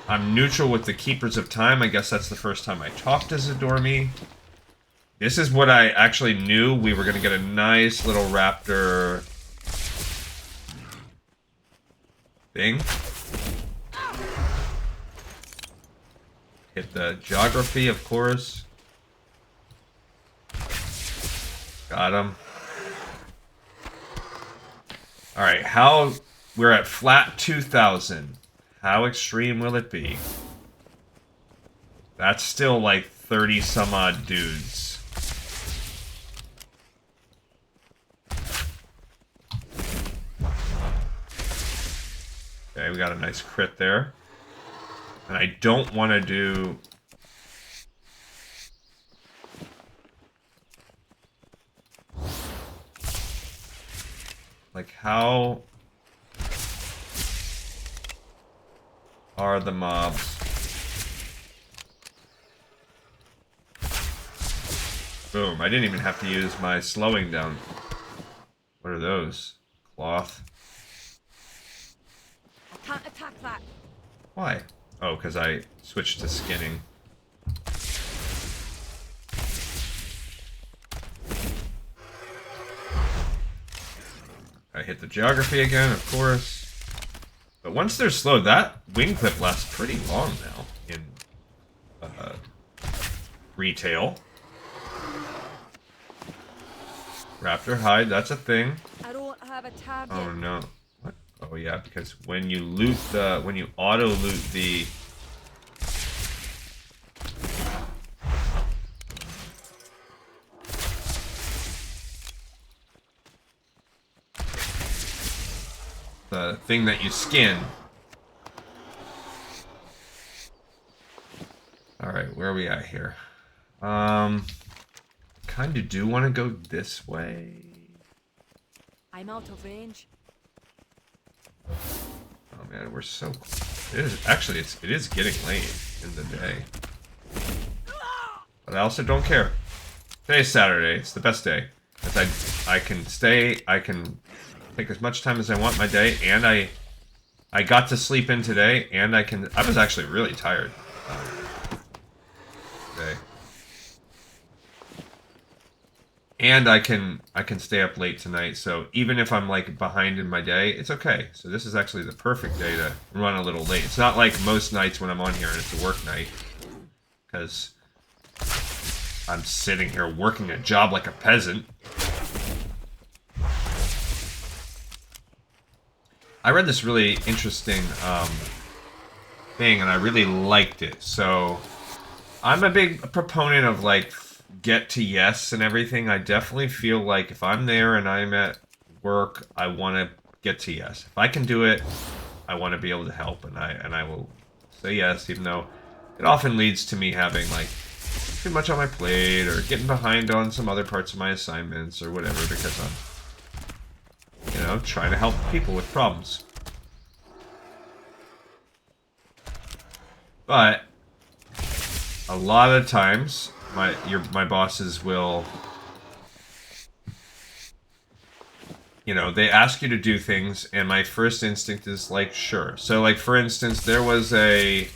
I'm neutral with the Keepers of Time. I guess that's the first time I talked to Zadormi. This is what I actually knew. We were going to get a nice little raptor thing. Hit the geography, of course. Got him. Alright, how... We're at flat 2,000. How extreme will it be? That's still like 30 some odd dudes. Okay, we got a nice crit there. And I don't want to do... Like, how are the mobs? Boom. I didn't even have to use my slowing down. What are those? Cloth. I can't attack that. Why? Oh, because I switched to skinning. hit the geography again, of course. But once they're slowed, that wing clip lasts pretty long now in retail. Raptor hide, that's a thing. I don't have a target. Oh no. What? Oh yeah, because when you loot the, when you auto loot the thing that you skin. Alright, where are we at here? Kinda do want to go this way. I'm out of range. Oh man, we're so close. It is actually it is getting late in the day. But I also don't care. Today's Saturday, it's the best day. Because I can stay, I can take as much time as I want my day, and I got to sleep in today, and I was actually really tired today. And I can stay up late tonight, so even if I'm like behind in my day, it's okay. So this is actually the perfect day to run a little late. It's not like most nights when I'm on here and it's a work night, because I'm sitting here working a job like a peasant. I read this really interesting thing, and I really liked it. So I'm a big proponent of like get to yes and everything. I definitely feel like if I'm there and I'm at work, I want to get to yes. If I can do it, I want to be able to help, and I will say yes, even though it often leads to me having like too much on my plate or getting behind on some other parts of my assignments or whatever, because I'm, you know, trying to help people with problems. But a lot of times my bosses will, you know, they ask you to do things, and my first instinct is like, sure. So like, for instance, there was I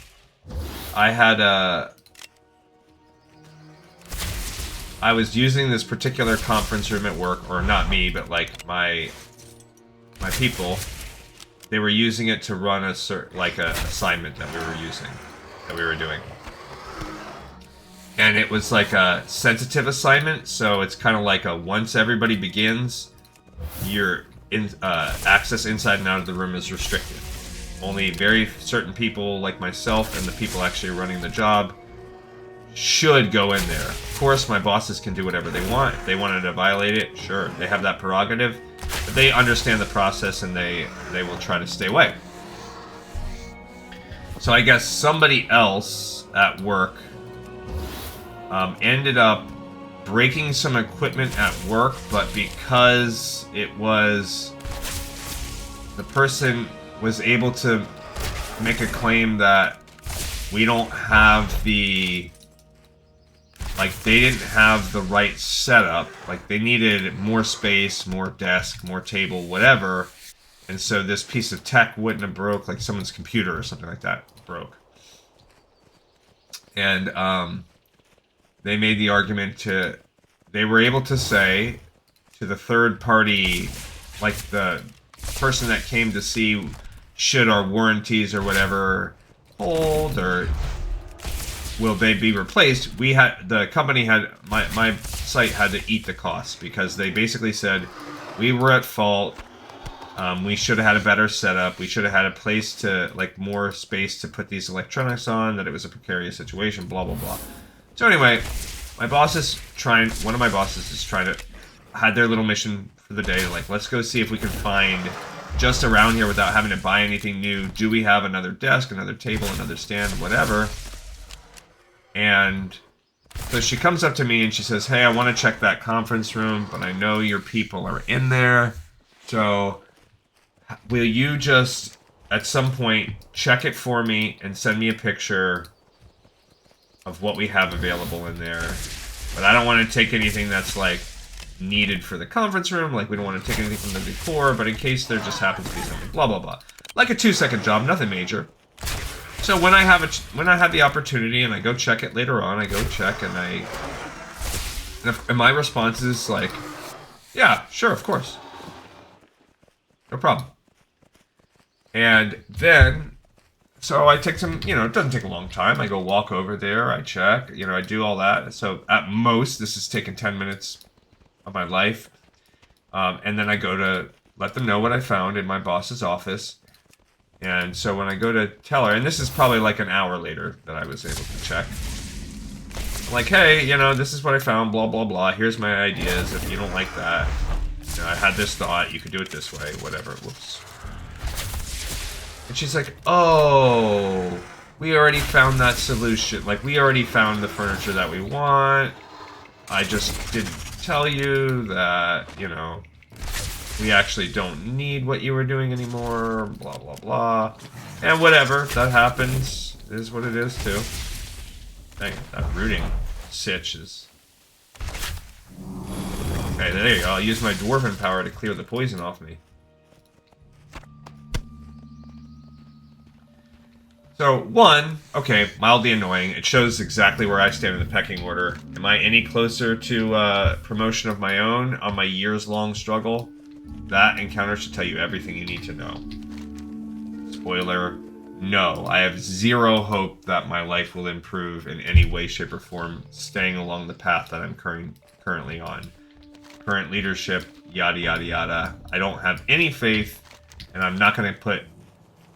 was using this particular conference room at work, or not me, but like my people, they were using it to run a assignment that we were doing. And it was like a sensitive assignment, so it's kind of like a once everybody begins, your access inside and out of the room is restricted. Only very certain people like myself and the people actually running the job should go in there. Of course, my bosses can do whatever they want. If they wanted to violate it, sure, they have that prerogative. But they understand the process, and they will try to stay away. So I guess somebody else at work ended up breaking some equipment at work, but because it was, the person was able to make a claim that we don't have the, like, they didn't have the right setup. Like, they needed more space, more desk, more table, whatever. And so this piece of tech wouldn't have broke, like someone's computer or something like that broke. And they made the argument they were able to say to the third party, like the person that came to see should our warranties or whatever hold, or will they be replaced, the company had, my site had to eat the costs, because they basically said we were at fault, we should have had a better setup, we should have had a place to, like, more space to put these electronics on, that it was a precarious situation, blah blah blah. So anyway, one of my bosses is trying to, had their little mission for the day, like, let's go see if we can find, just around here without having to buy anything new, do we have another desk, another table, another stand, whatever. And so she comes up to me and she says, hey, I want to check that conference room, but I know your people are in there, so will you just, at some point, check it for me and send me a picture of what we have available in there. But I don't want to take anything that's, like, needed for the conference room, like, we don't want to take anything from the decor, but in case there just happens to be something, blah blah blah. Like a 2-second job, nothing major. So when I have the opportunity and I go check it later on, I go check, and and my response is like, yeah, sure, of course. No problem. And then, so I take some, you know, it doesn't take a long time. I go walk over there, I check, you know, I do all that. So at most, this has taken 10 minutes of my life. And then I go to let them know what I found in my boss's office. And so when I go to tell her, and this is probably like an hour later that I was able to check. I'm like, hey, you know, this is what I found, blah, blah, blah. Here's my ideas. If you don't like that, you know, I had this thought. You could do it this way, whatever. Whoops. And she's like, oh, we already found that solution. Like, we already found the furniture that we want. I just didn't tell you that, you know, we actually don't need what you were doing anymore, blah, blah, blah. And whatever, that happens. It is what it is, too. Dang, that rooting sitch is... Okay, there you go. I'll use my dwarven power to clear the poison off me. So, one, okay, mildly annoying. It shows exactly where I stand in the pecking order. Am I any closer to promotion of my own on my years-long struggle? That encounter should tell you everything you need to know. Spoiler, no. I have zero hope that my life will improve in any way, shape, or form, staying along the path that I'm currently on. Current leadership, yada, yada, yada. I don't have any faith, and I'm not going to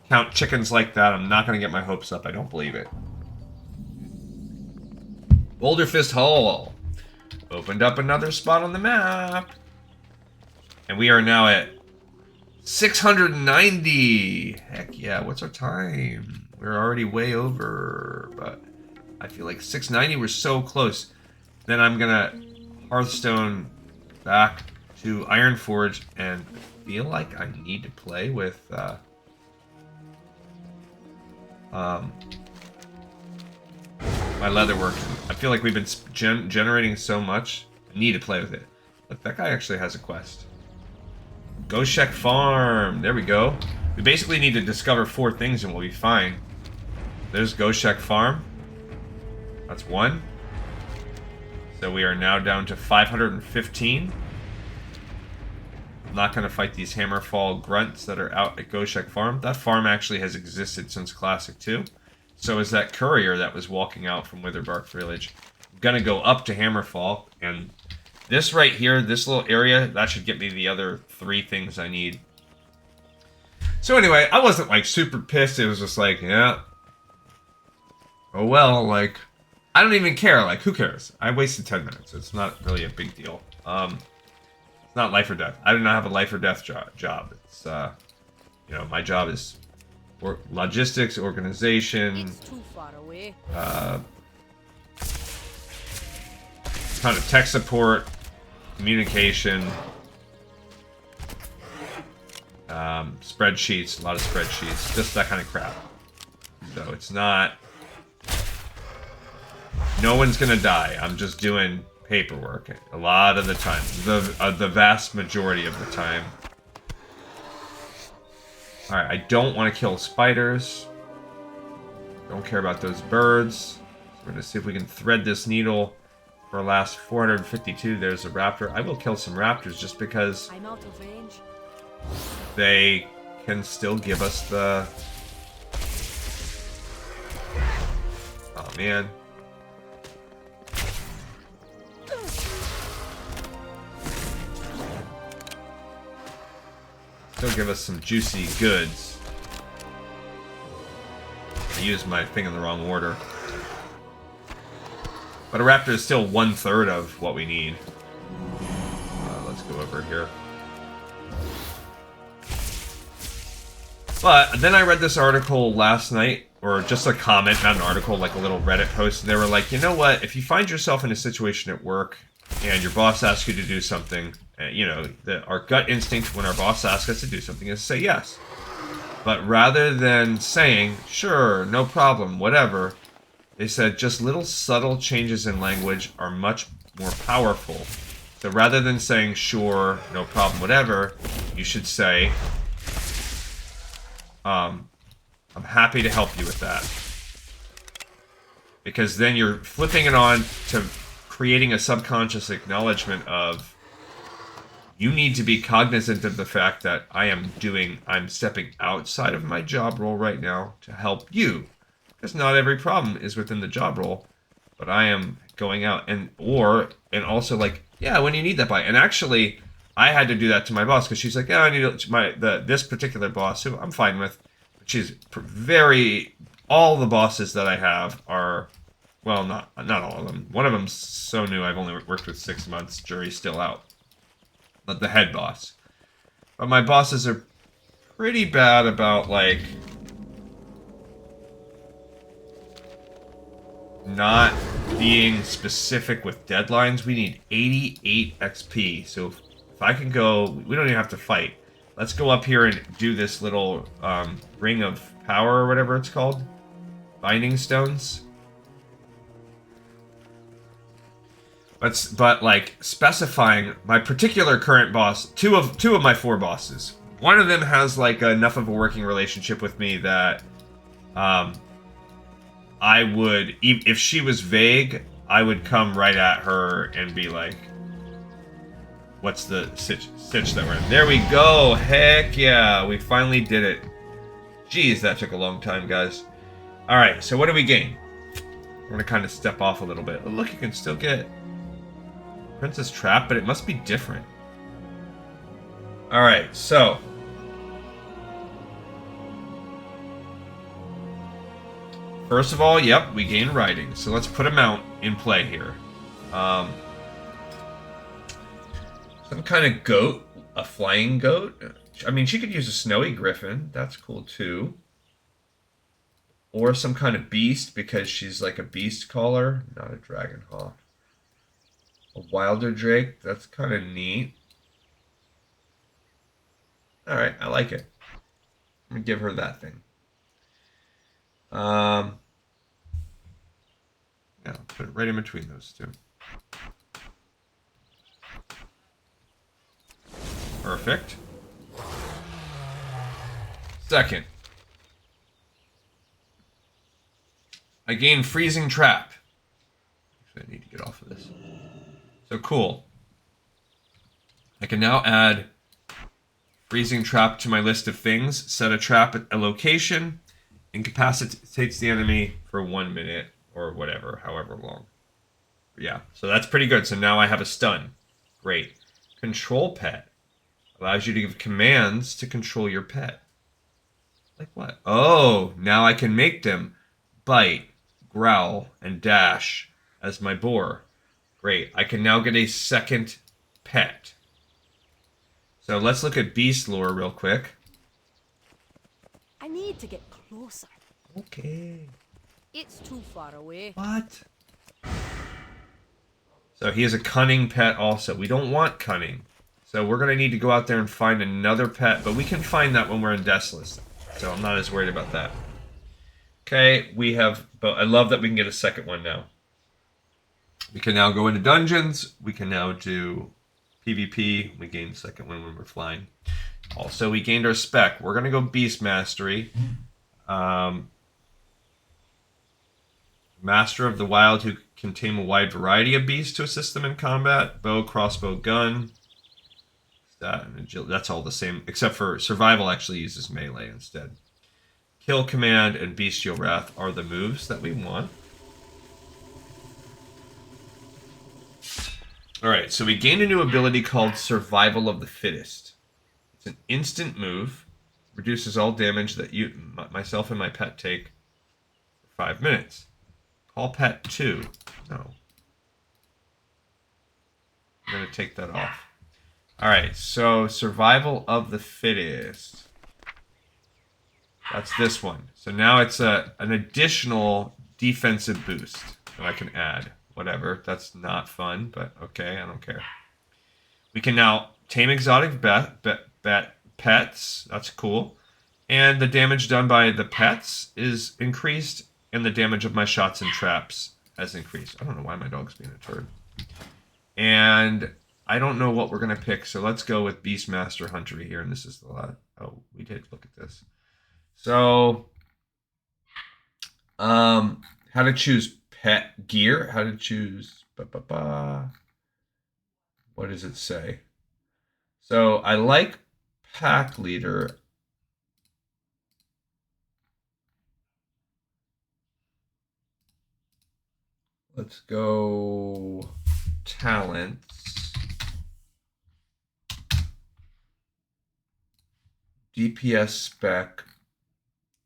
count chickens like that. I'm not going to get my hopes up. I don't believe it. Boulder Fist Hall. Opened up another spot on the map. And we are now at 690. Heck yeah, what's our time? We're already way over, but I feel like 690, we're so close. Then I'm gonna Hearthstone back to Ironforge and feel like I need to play with my leatherwork. I feel like we've been generating so much. I need to play with it. Look, that guy actually has a quest. Goshek Farm. There we go. We basically need to discover 4 things and we'll be fine. There's Goshek Farm. That's 1. So we are now down to 515. I'm not going to fight these Hammerfall grunts that are out at Goshek Farm. That farm actually has existed since Classic 2. So is that courier that was walking out from Witherbark Village. I'm going to go up to Hammerfall, and this right here, this little area, that should get me the other 3 things I need. So anyway, I wasn't like super pissed. It was just like, yeah. Oh well, like, I don't even care. Like, who cares? I wasted 10 minutes. It's not really a big deal. It's not life or death. I do not have a life or death job. It's, you know, my job is logistics, organization, It's too far away. kind of tech support, communication, spreadsheets, a lot of spreadsheets, just that kind of crap. So it's not... No one's gonna die. I'm just doing paperwork a lot of the time. The vast majority of the time. Alright, I don't want to kill spiders. Don't care about those birds. So we're gonna see if we can thread this needle. For our last 452, there's a raptor. I will kill some raptors just because I'm out of range. they can still give us the... Oh man. Still give us some juicy goods. I used my thing in the wrong order. But a raptor is still 1/3 of what we need. Let's go over here. But then I read this article last night, or just a comment, not an article, like a little Reddit post, and they were like, you know what, if you find yourself in a situation at work and your boss asks you to do something, you know, our gut instinct when our boss asks us to do something is to say yes. But rather than saying, sure, no problem, whatever, they said just little subtle changes in language are much more powerful. So rather than saying, sure, no problem, whatever, you should say, I'm happy to help you with that. Because then you're flipping it on to creating a subconscious acknowledgement of, you need to be cognizant of the fact that I'm stepping outside of my job role right now to help you. Because not every problem is within the job role, but I am going out and also like, yeah, when you need that by. And actually, I had to do that to my boss because she's like, yeah, I need this particular boss who I'm fine with. But she's all the bosses that I have are, well, not all of them. One of them's so new, I've only worked with 6 months. Jury's still out. But the head boss. But my bosses are pretty bad about, like, not being specific with deadlines. We need 88 XP. So if I can go, we don't even have to fight. Let's go up here and do this little ring of power or whatever it's called. Binding stones. But like specifying my particular current boss, two of my 4 bosses. One of them has like enough of a working relationship with me that I would, if she was vague, I would come right at her and be like, what's the stitch that we're in? There we go. Heck yeah, we finally did it. Jeez, that took a long time, guys. All right, so what do we gain? I'm gonna kind of step off a little bit. Oh, look, you can still get Princess Trap, but it must be different. Alright, so. First of all, yep, we gain riding. So let's put a mount in play here. Some kind of goat. A flying goat. I mean, she could use a snowy griffin. That's cool, too. Or some kind of beast, because she's like a beast caller. Not a dragon hawk. A wilder drake, that's kind of neat. Alright, I like it. I'm going to give her that thing. Yeah, I'll put it right in between those two. Perfect. Second. I gain freezing trap. Actually, I need to get off of this. So cool. I can now add freezing trap to my list of things. Set a trap at a location. Incapacitates the enemy for 1 minute or whatever, however long. Yeah, so that's pretty good. So now I have a stun. Great. Control pet. Allows you to give commands to control your pet. Like what? Oh, now I can make them bite, growl, and dash as my boar. Great. I can now get a second pet. So let's look at beast lore real quick. I need to get closer. Okay. It's too far away. What? So he has a cunning pet also. We don't want cunning. So we're going to need to go out there and find another pet. But we can find that when we're in Desolace. So I'm not as worried about that. Okay, we have... But I love that we can get a second one now. We can now go into dungeons. We can now do PvP. We gain the second one when we're flying. Also, we gained our spec. We're going to go Beast Mastery. Master of the Wild who can tame a wide variety of beasts to assist them in combat. Bow, crossbow, gun. That and agility. That's all the same. Except for Survival actually uses melee instead. Kill Command and Bestial Wrath are the moves that we want. Alright, so we gained a new ability called Survival of the Fittest. It's an instant move. Reduces all damage that myself and my pet take for 5 minutes. Call pet 2. No. I'm going to take that off. Alright, so Survival of the Fittest. That's this one. So now it's an additional defensive boost that I can add. Whatever, that's not fun, but okay, I don't care. We can now tame exotic pets. That's cool. And the damage done by the pets is increased, and the damage of my shots and traps has increased. I don't know why my dog's being a turd. And I don't know what we're going to pick, so let's go with Beastmaster Hunter here, and this is the last... Oh, we did look at this. So, how to choose pet gear, how to choose... What does it say? So I like pack leader. Let's go talents. DPS spec.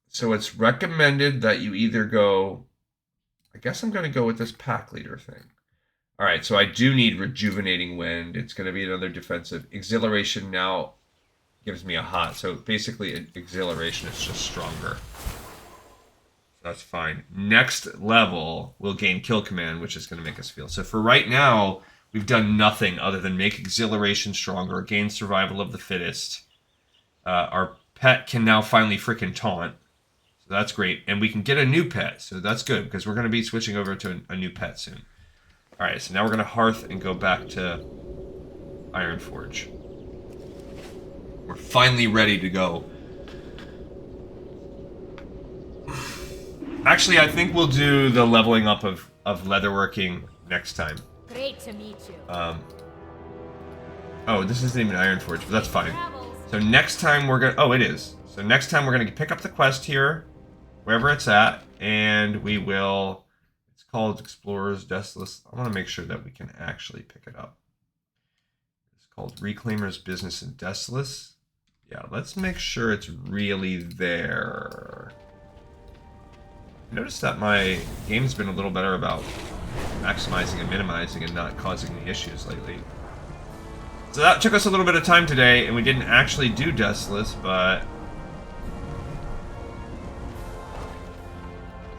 So it's recommended that you either go... I guess I'm going to go with this pack leader thing. All right, so I do need Rejuvenating Wind. It's going to be another defensive. Exhilaration now gives me a hot. So basically, Exhilaration is just stronger. That's fine. Next level, we'll gain Kill Command, which is going to make us feel. So for right now, we've done nothing other than make Exhilaration stronger, gain Survival of the Fittest. Our pet can now finally freaking taunt. So that's great. And we can get a new pet. So that's good, because we're going to be switching over to a new pet soon. All right, so now we're going to Hearth and go back to Ironforge. We're finally ready to go. Actually, I think we'll do the leveling up of leatherworking next time. Great to meet you. Oh, this isn't even Ironforge, but that's fine. So next time we're going to... Oh, it is. So next time we're going to pick up the quest here, wherever it's at, and we will... It's called Explorer's Desolace. I want to make sure that we can actually pick it up. It's called Reclaimer's Business in Desolace. Yeah, let's make sure it's really there. Notice that my game's been a little better about maximizing and minimizing and not causing me issues lately. So that took us a little bit of time today, and we didn't actually do Desolace, but...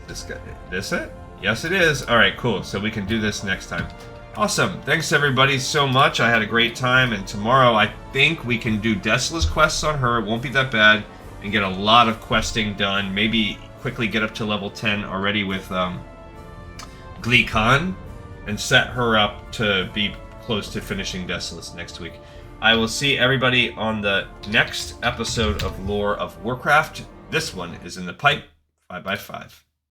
This it? Yes, it is. Alright, cool. So we can do this next time. Awesome. Thanks, everybody, so much. I had a great time, and tomorrow I think we can do Desolace quests on her. It won't be that bad, and get a lot of questing done. Maybe quickly get up to level 10 already with Glee Khan, and set her up to be close to finishing Desolace next week. I will see everybody on the next episode of Lore of Warcraft. This one is in the pipe. 5x5.